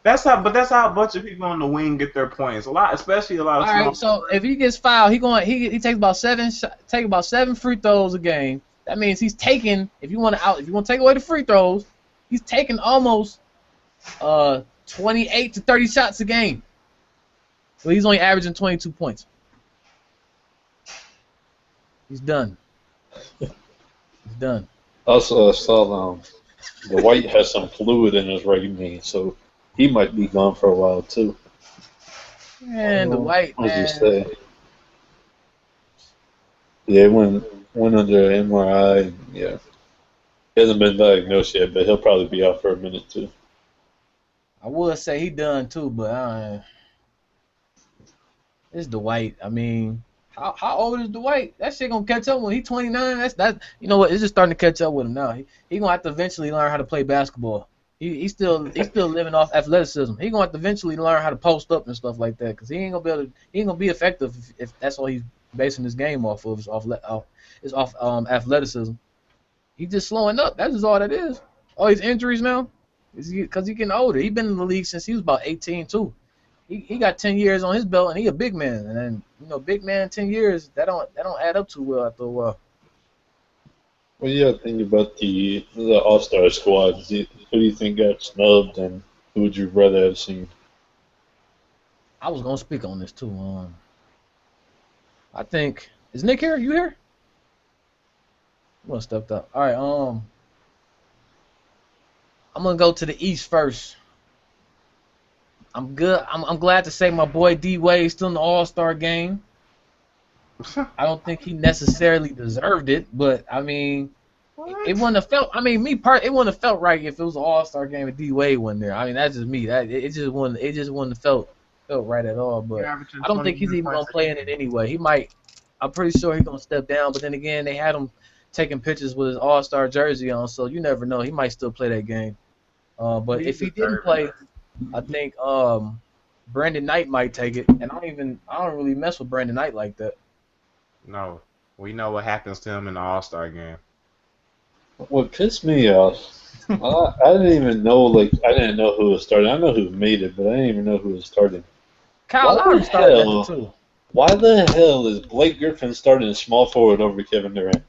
That's how a bunch of people on the wing get their points. Especially a lot of. All right, so if he gets fouled, he takes about 7 free throws a game. That means he's taking, if you want to take away the free throws, he's taking almost 28 to 30 shots a game. So he's only averaging 22 points. He's done. He's done. Also, I saw the White has some fluid in his right knee, so he might be gone for a while too. Man, the White, what man. did you say? Yeah, it went under MRI. Yeah, he hasn't been diagnosed yet, but he'll probably be out for a minute too. I would say he done too, but it's the White. I mean, how old is the White? That shit gonna catch up when he's 29. That's you know what? It's just starting to catch up with him now. He gonna have to eventually learn how to play basketball. He's still living off athleticism. He gonna have to eventually learn how to post up and stuff like that, because he ain't gonna be effective if that's all he's basing his game off of, is off athleticism. He's just slowing up. That's just all that is. All these injuries now is because he's getting older. He's been in the league since he was about 18 too. He got 10 years on his belt, and he a big man. And then big man 10 years that don't add up too well after a while. What do you think about the All-Star squad? Who do you think got snubbed, and who would you rather have seen? I was gonna speak on this too. I think, is Nick here? You here? You stepped up. All right. I'm gonna go to the East first. I'm good. I'm glad to say my boy D Wade still in the All-Star game. I don't think he necessarily deserved it, but I mean, it wouldn't have felt. I mean, it wouldn't have felt right if it was an All-Star game and D Wade wasn't there. I mean, that's just me. It just wouldn't. It just wouldn't have felt right at all. But I don't think he's even gonna play in it anyway. He might. I'm pretty sure he's gonna step down. But then again, they had him taking pictures with his All-Star jersey on, so you never know. He might still play that game. But if he didn't play, I think Brandon Knight might take it. And I don't really mess with Brandon Knight like that. No, we know what happens to him in the All-Star game. What pissed me off, I didn't even know, I didn't know who was starting. I know who made it, but I didn't even know who was starting. Kyle Lowry started it too. Why the hell is Blake Griffin starting small forward over Kevin Durant?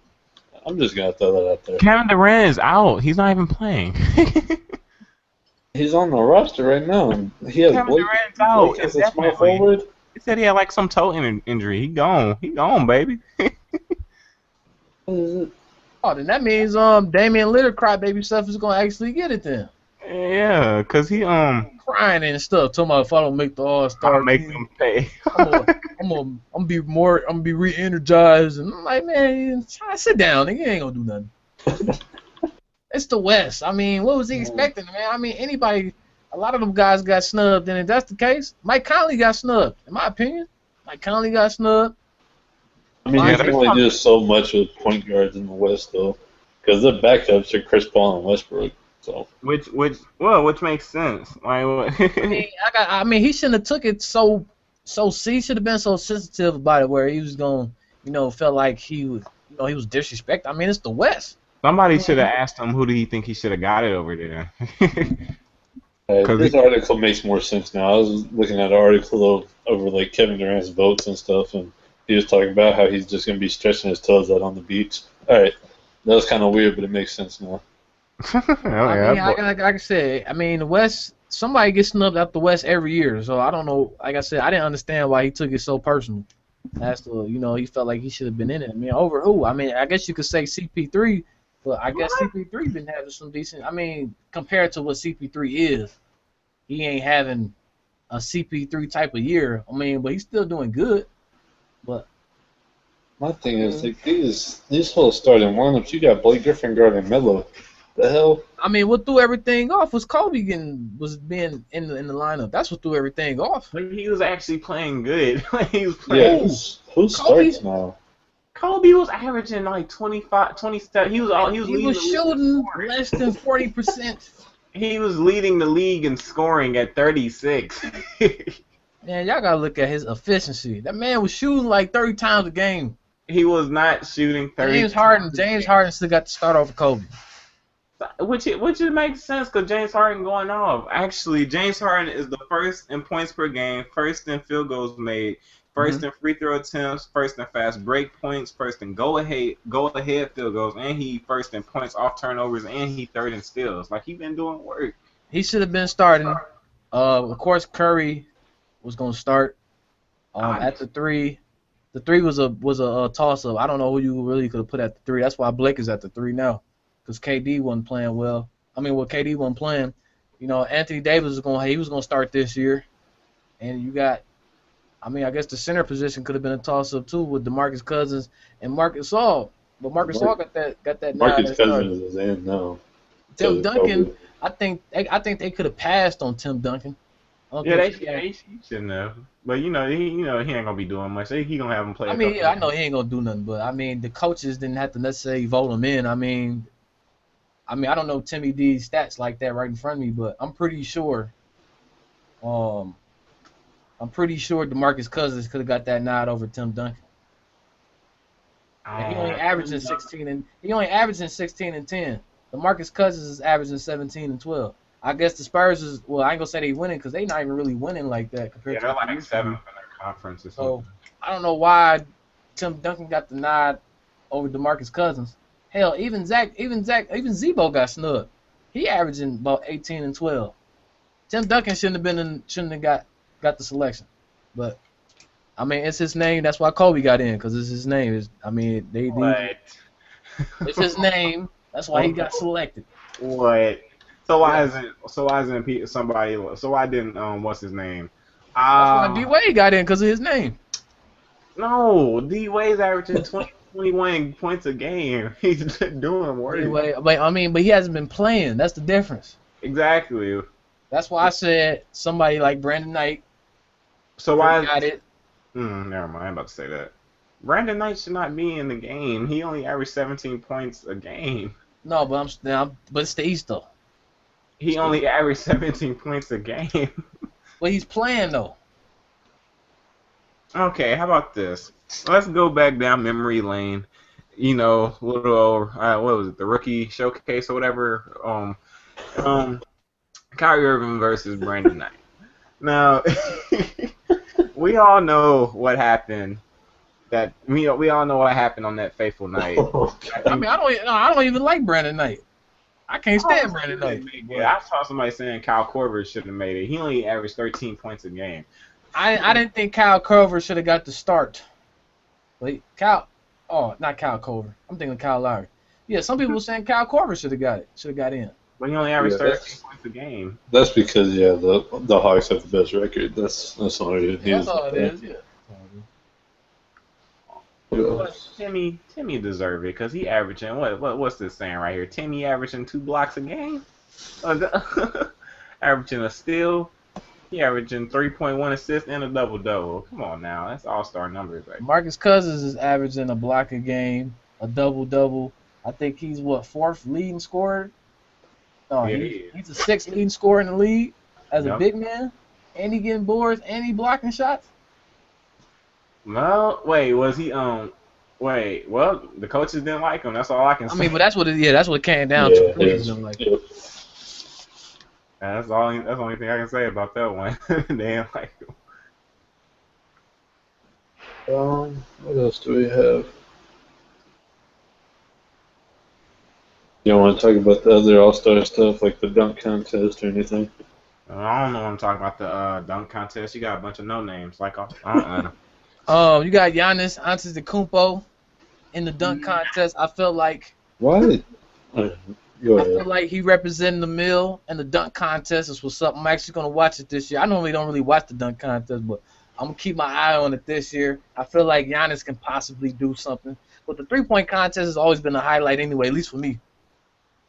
I'm just going to throw that out there. Kevin Durant is out. He's not even playing. He's on the roster right now. He has Kevin Blake, Durant's out. Blake as a small forward. He said he had like some toe injury. He gone. He gone, baby. Oh, then that means Damian Lillard crybaby stuff is gonna actually get it then. Yeah, cause he crying and stuff. Talking about if I don't make the All-Star, I'll make them pay. I'm gonna be re-energized, and I'm like, man, sit down. Nigga, you ain't gonna do nothing. It's the West. I mean, what was he expecting, man? I mean, anybody. A lot of them guys got snubbed, and if that's the case, Mike Conley got snubbed. In my opinion, Mike Conley got snubbed. I mean, you can only do so much with point guards in the West, though, because the backups are Chris Paul and Westbrook. So which makes sense. Like, I mean, he shouldn't have took it so. He should have been so sensitive about it, where he was going, felt like he was disrespected. I mean, it's the West. Somebody should have asked him who do you think he should have got it over there. This article makes more sense now. I was looking at an article over Kevin Durant's votes and stuff, and he was talking about how he's just going to be stretching his toes out on the beach. All right, that was kind of weird, but it makes sense now. Like I said, I mean, the West, somebody gets snubbed out the West every year, so I don't know. Like I said, I didn't understand why he took it so personal. As to, he felt like he should have been in it. I mean, over who? I mean, I guess you could say CP3. But I guess CP3 been having some decent. I mean, compared to what CP3 is, he ain't having a CP3 type of year. I mean, but he's still doing good. But my thing is, these whole starting lineups, you got Blake Griffin guarding Melo. The hell? I mean, what threw everything off was Kobe being in the lineup. That's what threw everything off. He was actually playing good. He was playing. Yes. Who starts now? Kobe was averaging like 25, 27. He was shooting less than 40%. He was leading the league in scoring at 36. Man, y'all gotta look at his efficiency. That man was shooting like 30 times a game. He was not shooting 30. James Harden still got to start over Kobe. Which it makes sense because James Harden going off. Actually, James Harden is the first in points per game, first in field goals made, first in free throw attempts, first in fast break points, first in go ahead field goals, and he first in points off turnovers, and he third in steals. Like, he been doing work. He should have been starting. Of course, Curry was gonna start at the 3. The 3 was a toss up. I don't know who you really could have put at the 3. That's why Blake is at the 3 now, because KD wasn't playing well. I mean, KD wasn't playing. Anthony Davis was gonna start this year, and you got. I mean, I guess the center position could have been a toss-up too with DeMarcus Cousins and Marcus Gasol, but Marcus Gasol got that. Marcus Cousins is in now. Tim Duncan, I think they could have passed on Tim Duncan. Yeah, they shouldn't have. But he ain't gonna be doing much. He gonna have him play. I mean, I know he ain't gonna do nothing, but I mean, the coaches didn't have to necessarily vote him in. I mean, I don't know Timmy D's stats like that right in front of me, but I'm pretty sure. DeMarcus Cousins could have got that nod over Tim Duncan. And he only averaging 16 and 10. DeMarcus Cousins is averaging 17 and 12. I guess the Spurs is I ain't gonna say they winning because they not even really winning like that compared to. They're like 7 for their conference or something. So I don't know why Tim Duncan got the nod over DeMarcus Cousins. Hell, even Zebo got snubbed. He averaging about 18 and 12. Tim Duncan shouldn't have got the selection, but I mean, it's his name. That's why Kobe got in, because it's his name. What? It's his name. That's why he got selected. What? So why somebody? So why didn't what's his name? That's why D Wade got in because of his name. No, D Wade's averaging 21 points a game. He's doing work. D-Wade, but he hasn't been playing. That's the difference. Exactly. That's why I said somebody like Brandon Knight. So why got it? Never mind. I'm about to say that. Brandon Knight should not be in the game. He only averaged 17 points a game. No, but but it's the East though. He only averaged 17 points a game. But he's playing though. Okay, how about this? Let's go back down memory lane. You know, little what was it? The rookie showcase or whatever. Kyrie Irving versus Brandon Knight. Now, we all know what happened. That we all know what happened on that fateful night. I mean, I don't even like Brandon Knight. I can't stand Brandon Knight. Yeah, I saw somebody saying Kyle Korver should have made it. He only averaged 13 points a game. I didn't think Kyle Korver should have got the start. Wait, not Kyle Korver. I'm thinking Kyle Lowry. Yeah, some people were saying Kyle Korver should have got in. But he only averaged 13 points a game. That's because the Hawks have the best record. That's all it is. That's all it is. Yeah. But Timmy deserved it because he averaging what's this saying right here? Timmy averaging 2 blocks a game, averaging a steal. He averaging 3.1 assists and a double-double. Come on now, that's all-star numbers right. Marcus Cousins is averaging a block a game, a double-double. I think he's 4th leading scorer. No, he's the 6th leading scorer in the league as a big man, and he getting boards and he blocking shots. Well, was he Wait, well, the coaches didn't like him. That's all I can say. I mean, but that's what it came down to. That's the only thing I can say about that one. They didn't like him. What else do we have? You don't want to talk about the other All-Star stuff, like the dunk contest or anything? I don't know what I'm talking about, the dunk contest. You got a bunch of no-names. Like, you got Giannis Antetokounmpo in the dunk contest. I feel like... What? I feel like he representing the mill, and the dunk contest is what's up. I'm actually going to watch it this year. I normally don't really watch the dunk contest, but I'm going to keep my eye on it this year. I feel like Giannis can possibly do something. But the three-point contest has always been a highlight anyway, at least for me.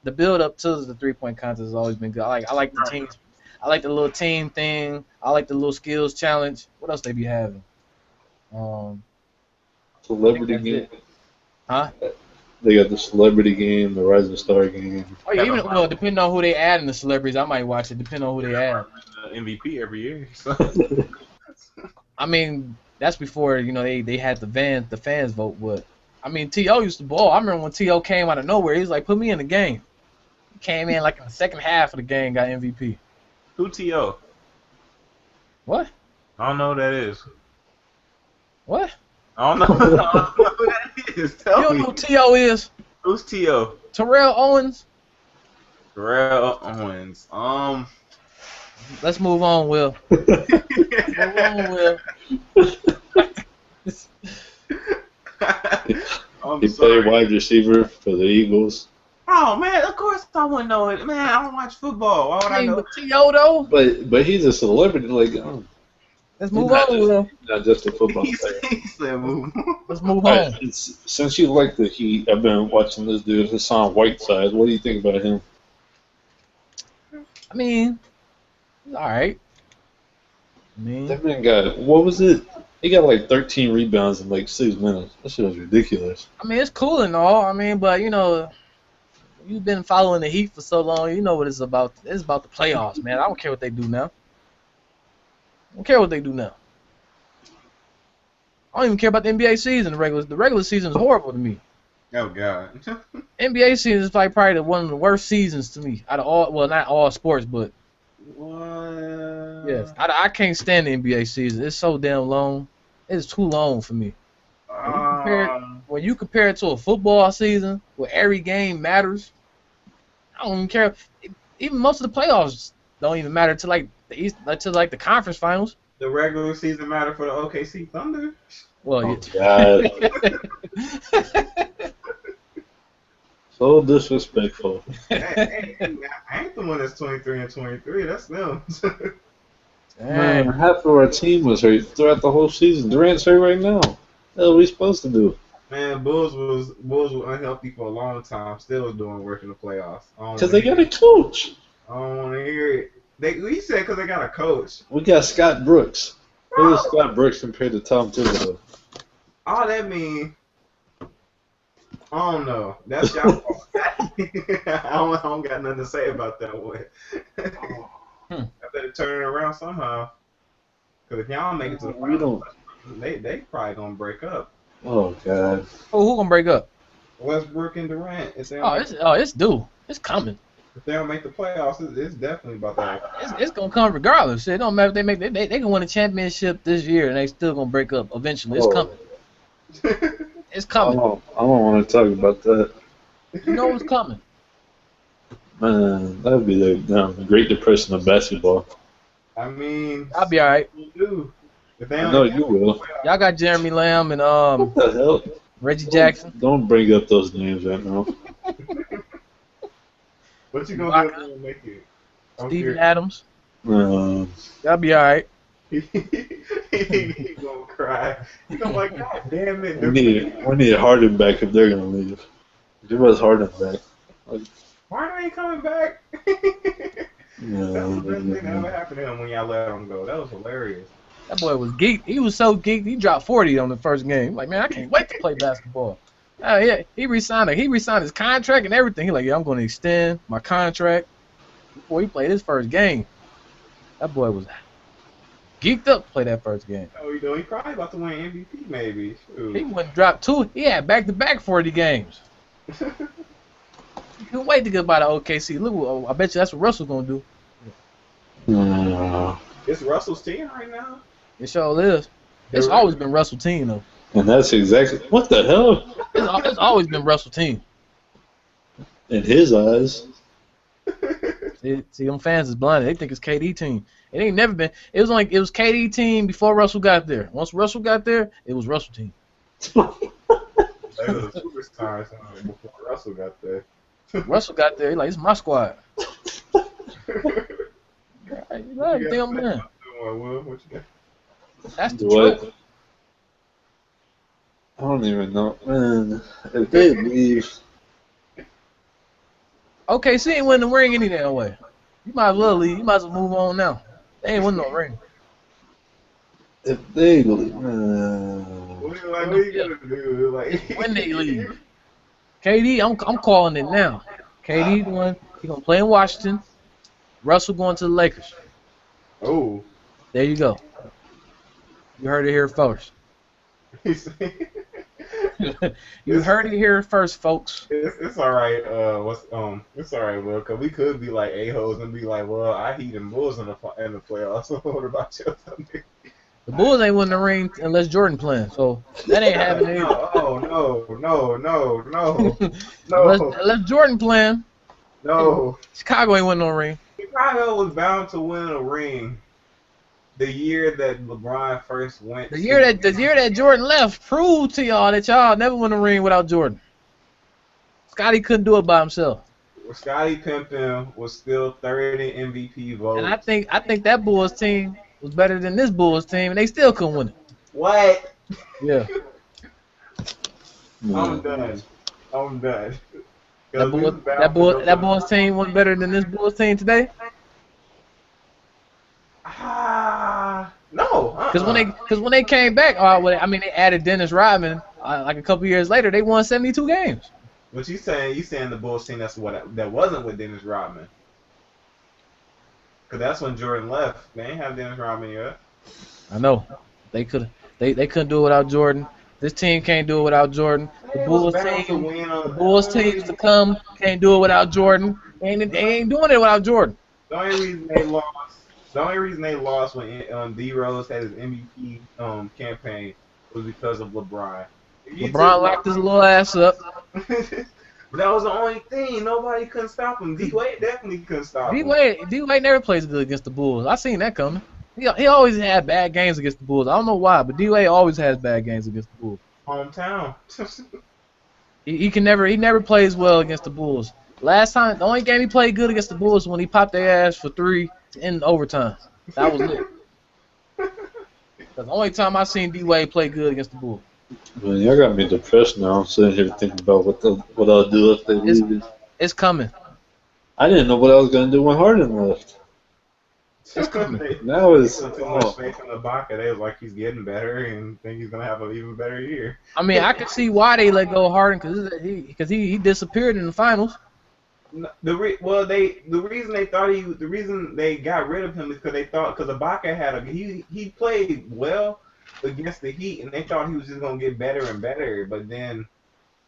The build-up to the three-point contest has always been good. I like the team. I like the little team thing. I like the little skills challenge. What else they be having? Celebrity game. Huh? They got the celebrity game, the Rising Star game. Oh, yeah, depending on who they add in the celebrities, I might watch it. Depending on who they add. MVP every year. So. I mean, that's before they had the fans vote. But I mean, T.O. used to ball. I remember when T.O. came out of nowhere. He was like, "Put me in the game." He came in like in the second half of the game, got MVP. Who T.O.? What? I don't know who that is. What? I don't know who that is. Tell me. You don't know who T.O. is? Who's T.O.? Terrell Owens. Terrell Owens. Let's move on, Will. Move on, Will. He played wide receiver for the Eagles. Oh man, of course I wouldn't know it. Man, I don't watch football. Why would I know? But T.O. though. But he's a celebrity. Like, let's move on, Will. Not just a football player. He said move. Let's move on. Since you like the Heat, I've been watching this dude, Hassan Whiteside. What do you think about him? I mean, he's all right. That man got, what was it? He got like 13 rebounds in like 6 minutes. That shit was ridiculous. I mean, it's cool and all. I mean, but you've been following the Heat for so long. You know what it's about. It's about the playoffs, man. I don't care what they do now. I don't care what they do now. I don't even care about the NBA season. The regular season is horrible to me. Oh God. NBA season is like probably one of the worst seasons to me out of all. Well, not all sports, but yes, I can't stand the NBA season. It's so damn long. It's too long for me. When you compare it to a football season where every game matters, I don't even care. Even most of the playoffs don't even matter to like the East, to like the conference finals. The regular season matter for the OKC Thunder. Well, God. So disrespectful. Hey, I ain't the one that's 23 and 23. That's them. Man, Dang. half of our team was hurt throughout the whole season. Durant's hurt right now. What the hell are we supposed to do? Man, Bulls were unhealthy for a long time. Still doing work in the playoffs. Because they got a coach. I don't want to hear it. He said because they got a coach. We got Scott Brooks. Who Bro, is Scott Brooks compared to Tom Thibodeau? all that mean, I don't know. That's y'all fault. I don't got nothing to say about that one. I better turn it around somehow. Because if y'all make it to the finals, they probably going to break up. Oh, God. Oh, who gonna break up? Westbrook and Durant. If they Oh, it's due. It's coming. if they don't make the playoffs, it's definitely about that. It's gonna come regardless. It don't matter if they can win a championship this year and they still gonna break up eventually. It's coming. It's I coming. don't want to talk about that. You know it's coming. Man, that would be the Great Depression of basketball. I mean, I'll be all right. do. If they I don't know make you will. Y'all got Jeremy Lamb and What the hell? Reggie Jackson. Don't bring up those names right now. what you gonna do if they don't make it? I'm Steven curious. Adams. Um, Y'all be all right. He gonna cry. He gonna like, God damn it. we need Harden back if they're gonna leave. Give us Harden back. Why ain't coming back? Yeah, That was the best thing that ever happened to him when y'all let him go. That was hilarious. That boy was geeked. He was so geeked. He dropped 40 on the first game. Like, man, I can't wait to play basketball. Yeah, he resigned his contract and everything. He like, yeah, I'm going to extend my contract before he played his first game. That boy was geeked up to play that first game. Oh, you know, he probably about to win MVP maybe. Shoot. He went and dropped 2. He had back-to-back 40 games. You can wait to get by the OKC. Look, I bet you that's what Russell's going to do. It's Russell's team right now. It sure is. It's always been Russell's team, though. And that's exactly what the hell. It's always been Russell's team. In his eyes. See, them fans is blinded. They think it's KD team. It ain't never been. It was KD team before Russell got there. Once Russell got there, it was Russell team. They were the superstars before Russell got there. Russell got there. He like, it's my squad. Right, you know everything I'm doing. What you got? That's the What? truth. I don't even know. Man, if they leave, OKC ain't winning the ring any damn way. You might as well leave. You might as well move on now. They ain't winning no ring. if they leave, What you gonna do? Like, When they leave. KD, I'm calling it now. KD going. He gonna play in Washington. Russell going to the Lakers. oh, There you go. You heard it here first. You heard it here first, folks. It's all right. It's all right, Will, because we could be like a-holes and be like, well, I Heat and Bulls in the playoffs. So what about you? The Bulls ain't winning the ring unless Jordan playing, so that ain't happening either. Oh no. Unless Jordan playing, No. Chicago ain't winning no ring. Chicago was bound to win a ring the year that LeBron first went. The year that Jordan left proved to y'all that y'all never win a ring without Jordan. Scotty couldn't do it by himself. Scottie Pippen was still third in MVP votes. And I think that Bulls team was better than this Bulls team, and they still couldn't win it. What? Yeah. I'm done. That Bulls team was better than this Bulls team today. No. Because when they came back, they added Dennis Rodman like a couple years later. They won 72 games. But you saying the Bulls team that wasn't with Dennis Rodman. Because that's when Jordan left. They ain't have Dennis Rodman yet. I know. They couldn't do it without Jordan. This team can't do it without Jordan. The Bulls teams to come can't do it without Jordan. They ain't doing it without Jordan. The only reason they lost when D Rose had his MVP campaign was because of LeBron. LeBron locked his little ass up. That was the only thing. Nobody couldn't stop him. D-Wade definitely couldn't stop him. D-Wade never plays good against the Bulls. I seen that coming. He always had bad games against the Bulls. I don't know why, but D-Wade always has bad games against the Bulls. Hometown. He never plays well against the Bulls. Last time, the only game he played good against the Bulls was when he popped their ass for 3 in overtime. That was it. That's the only time I seen D-Wade play good against the Bulls. Man, y'all got me depressed now. I'm sitting here thinking about what I'll do if they lose. It's coming. I didn't know what I was gonna do when Harden left. It's coming. Now it's too much faith in Ibaka. They was like he's getting better and think he's gonna have an even better year. I mean, I can see why they let go Harden because he disappeared in the finals. The reason they got rid of him is because they thought Ibaka he played well against the Heat and they thought he was just gonna get better and better, but then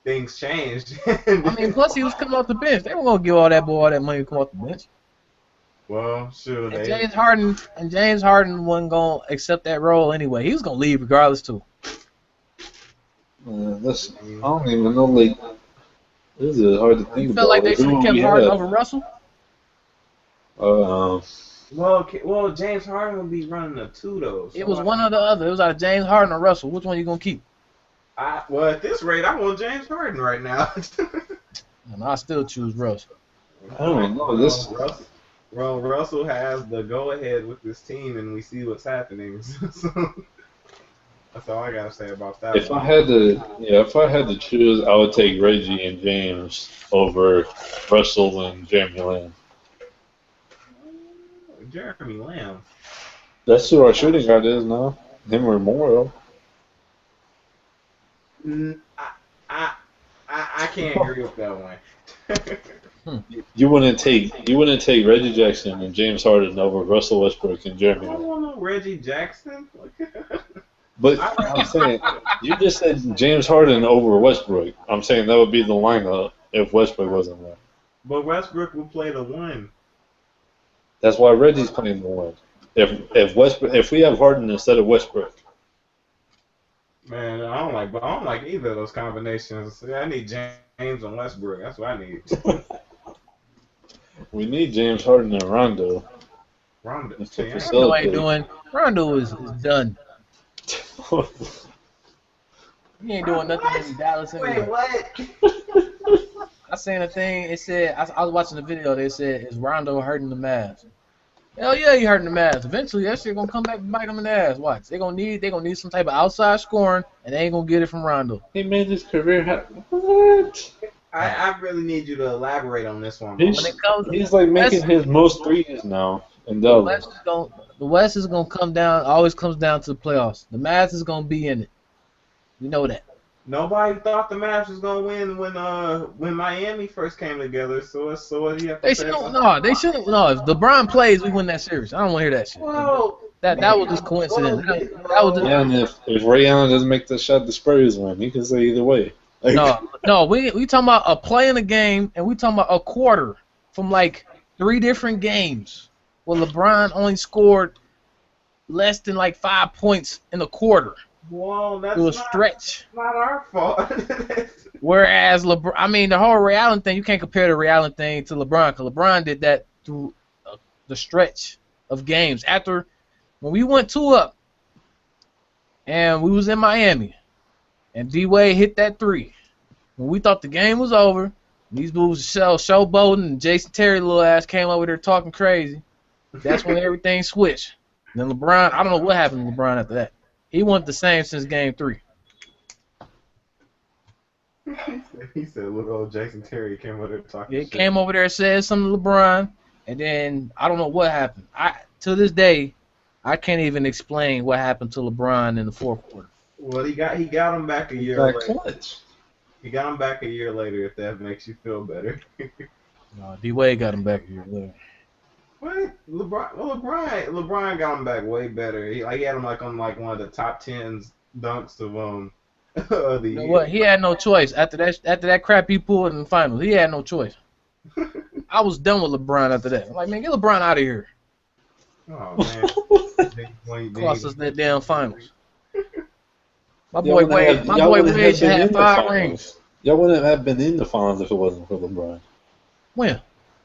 things changed. I mean, plus he was coming off the bench. They were gonna give all that boy all that money to come off the bench. Well, sure. And James Harden wasn't gonna accept that role anyway. He was gonna leave regardless too. Listen, I don't even know. Like, this is hard to think You about. felt like they should have kept Harden over Russell? Well, James Harden would be running a 2 though. So It was one or the other. It was either James Harden or Russell. Which one you gonna keep? Well, at this rate, I want James Harden right now. And I still choose Russell. I don't know. Russell has the go-ahead with this team, and we see what's happening. So that's all I gotta say about that. If I had to choose, I would take Reggie and James over Russell and Jeremy Lamb. Jeremy Lamb. That's who our shooting guard is now. Him or Morrow. I can't agree with that one. You wouldn't take Reggie Jackson and James Harden over Russell Westbrook and Jeremy I Lamb. don't know Reggie Jackson. But I'm saying, you just said James Harden over Westbrook. I'm saying that would be the lineup if Westbrook wasn't there. But Westbrook will play the 1. That's why Reggie's playing the 1. If we have Harden instead of Westbrook. Man, I don't like either of those combinations. I need James and Westbrook. That's what I need. We need James Harden and Rondo. Rondo ain't doing. Rondo is done. He ain't doing nothing in Dallas anyway. Wait, what? I seen a thing. It said I was watching the video. They said, "Is Rondo hurting the Mavs?" Hell yeah, he hurting the Mavs. Eventually, that shit gonna come back and bite him in the ass. Watch. They gonna need some type of outside scoring, and they ain't gonna get it from Rondo. He made his career happen. What? I really need you to elaborate on this one. He's like making his most threes now in Dallas. The West is gonna come down. Always comes down to the playoffs. The Mavs is gonna be in it. You know that. Nobody thought the Mavs was gonna win when Miami first came together. So what do you have to They say? shouldn't. No, they shouldn't. No, if LeBron plays, we win that series. I don't want to hear that shit. Well, That was just coincidence. That was just, Yeah, and if Ray Allen doesn't make the shot, the Spurs win. You can say either way. Like, no. We talking about a play in a game, and we talking about a quarter from like 3 different games. Well, LeBron only scored less than like 5 points in a quarter. Well, that's It was stretch. not our fault. Whereas LeBron, I mean, the whole Ray Allen thing, you can't compare the Ray Allen thing to LeBron, because LeBron did that through the stretch of games. After, when we went 2 up, and we was in Miami, and D-Wade hit that 3, when we thought the game was over, these dudes showboating, and Jason Terry little ass came over there talking crazy. That's when everything switched. And then LeBron, I don't know what happened to LeBron after that. He wasn't the same since game 3. He said, "Look, old Jason Terry came over there talking." He came over there and said something to LeBron, and then I don't know what happened. To this day, I can't even explain what happened to LeBron in the 4th quarter. Well, he got him back a year later. He got him back a year later. If that makes you feel better. No, D-Wade got him back a year later. What? LeBron got him back way better. He had him on one of the top 10 dunks of the year. You know what? He had no choice after that crap he pulled in the finals. He had no choice. I was done with LeBron after that. I'm like, man, get LeBron out of here. Oh man, Cost us that damn finals. My boy Wade should have 5 rings. Y'all wouldn't have been in the finals if it wasn't for LeBron. When?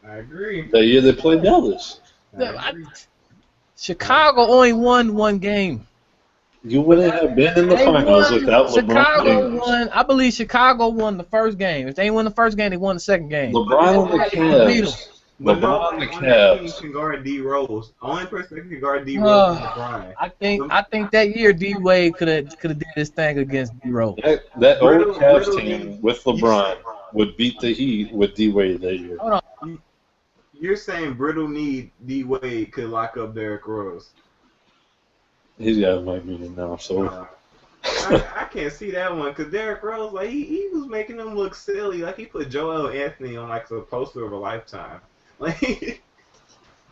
I agree. That year they played Dallas. Chicago only won 1 game. You wouldn't have been in the They finals won. without LeBron Chicago James. won. I believe Chicago won the first game. If they didn't win the first game, they won the second game. LeBron on the Beat 'em. Cavs. But LeBron on nobody the on that team Cavs. can guard D Rose. The only person that can guard D Rose is LeBron. I think that year D Wade could have did his thing against D Rose. That old Cavs Brittle team with LeBron would beat the Heat with D Wade that year. Hold on. You're saying Brittle need D Wade could lock up Derrick Rose. He's got my meeting now, so. I can't see that one because Derrick Rose, like he was making them look silly. Like he put Joel Anthony on like the poster of a lifetime. Like,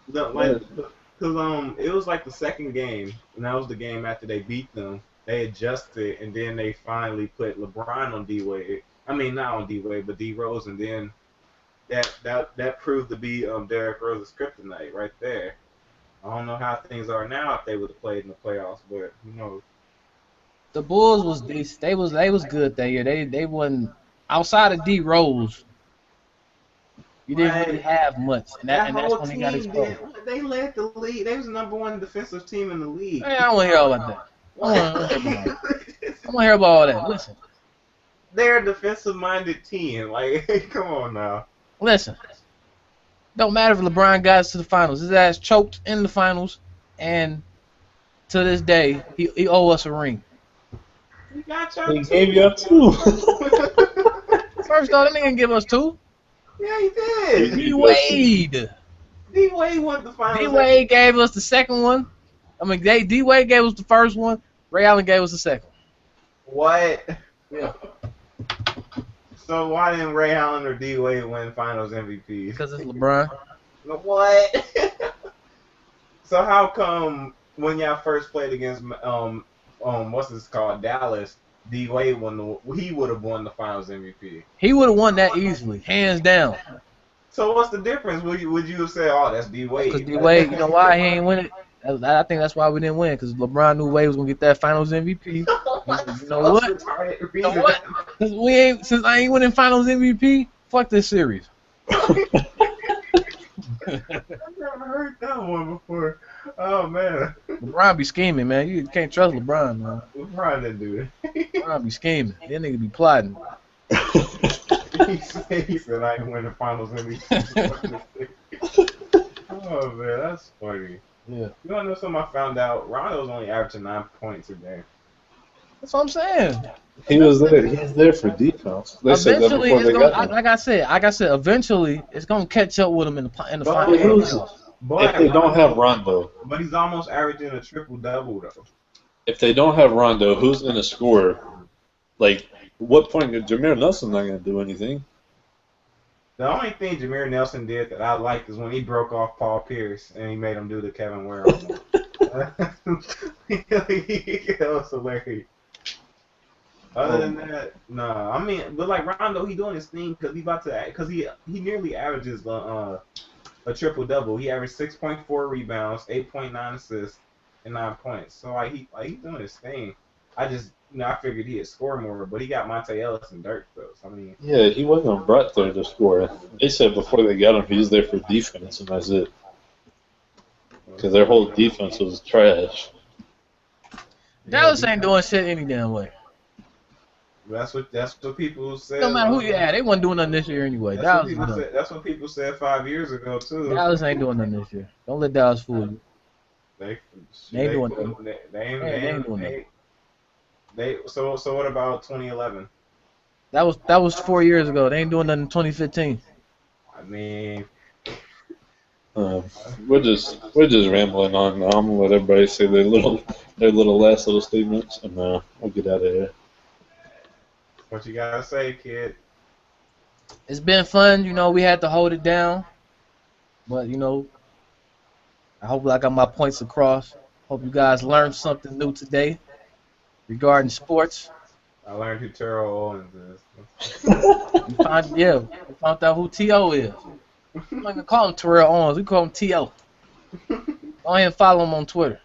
because it was like the second game, and that was the game after they beat them. They adjusted, and then they finally put LeBron on D Wade. I mean, not on D Wade, but D Rose, and then that proved to be Derrick Rose's kryptonite right there. I don't know how things are now if they would have played in the playoffs, but who knows. The Bulls was decent. They was good that year. They wasn't outside of D Rose. You didn't really have much, and that's when he got exposed. They led the league. They was the #1 defensive team in the league. Man, I don't want to hear all about that. I want to hear about all that. Listen. They're a defensive-minded team. Like, come on now. Listen. Don't matter if LeBron got us to the finals. His ass choked in the finals, and to this day, he owe us a ring. He got He gave you up two. First off, that nigga didn't give us two. Yeah, he did. D-Wade. D-Wade won the finals. D-Wade gave us the second one. I mean, D-Wade gave us the first one. Ray Allen gave us the second. What? Yeah. So why didn't Ray Allen or D-Wade win Finals MVP? Because it's LeBron. What? So how come when y'all first played against what's this called, Dallas, D-Wade he would have won the Finals MVP? He would have won that easily, hands down. So what's the difference? Would you have said, oh, that's D-Wade? Because D-Wade, you know why he ain't win it? I think that's why we didn't win, because LeBron knew Wade was gonna get that Finals MVP. You know what? Since I ain't winning Finals MVP, fuck this series. I've never heard that one before. Oh man. LeBron be scheming, man. You can't trust LeBron, man. LeBron didn't do it. LeBron be scheming. That nigga be plotting. he said I ain't winning Finals MVP. Oh man, that's funny. Yeah. You wanna know something I found out? Rondo's only averaging 9 points a game. That's what I'm saying. He was there. He's there for defense. They said that Eventually, before they got him. like I said, eventually it's gonna catch up with him in the finals. If they don't have Rondo, But he's almost averaging a triple-double, though. if they don't have Rondo, who's gonna score? Like, what point? Jameer Nelson's not gonna do anything. The only thing Jameer Nelson did that I liked is when he broke off Paul Pierce and he made him do the Kevin Ware on him. That was hilarious. Other than that, no. I mean, but like Rondo, he doing his thing because he nearly averages a triple-double. He averaged 6.4 rebounds, 8.9 assists, and 9 points. So he's doing his thing. I figured he'd score more, but he got Monte Ellis and Dirk though. So, I mean, Yeah, he wasn't brought there to score. They said before they got him, he's there for defense, and that's it. Because their whole defense was trash. Dallas ain't doing shit any damn way. that's what people said. No matter who you had, they wasn't doing nothing this year anyway. That's what people said 5 years ago too. Dallas ain't doing nothing this year. Don't let Dallas fool you. They ain't doing nothing. They ain't doing nothing. So what about 2011? That was 4 years ago. They ain't doing nothing in 2015. I mean, We're just rambling on. I'm gonna let everybody say their last little statements, and we'll get out of here. what you gotta say, kid? It's been fun. You know, we had to hold it down, but you know, I hope I got my points across. Hope you guys learned something new today regarding sports. I learned who Terrell Owens is. We found out who T.O. is. I'm not gonna call him Terrell Owens. We call him T.O. Go ahead and follow him on Twitter.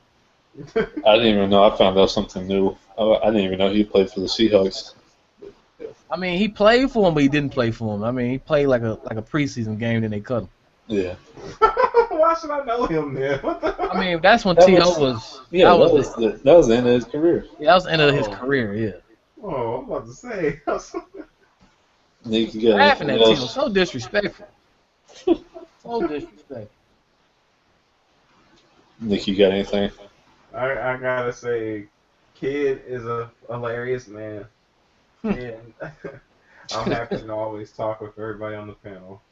I didn't even know. I found out something new. I didn't even know he played for the Seahawks. I mean, he played for him, but he didn't play for him. I mean, he played like a preseason game, then they cut him. Yeah. Why should I know him then? What the? I mean, that's when That T.O. was- was. Yeah, that was that was the end of his career. that was the end of his Oh. career. Yeah. Oh, I'm about to say. Nick, you got Laughing at anything T.O. else? So disrespectful. So disrespectful. Nick, you got anything? I gotta say, Kid is a hilarious man, and I'm happy to always talk with everybody on the panel.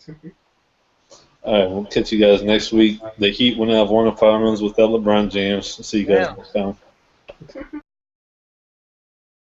All right, we'll catch you guys next week. The Heat went out of 105 runs without LeBron James. See you guys Yeah. next time.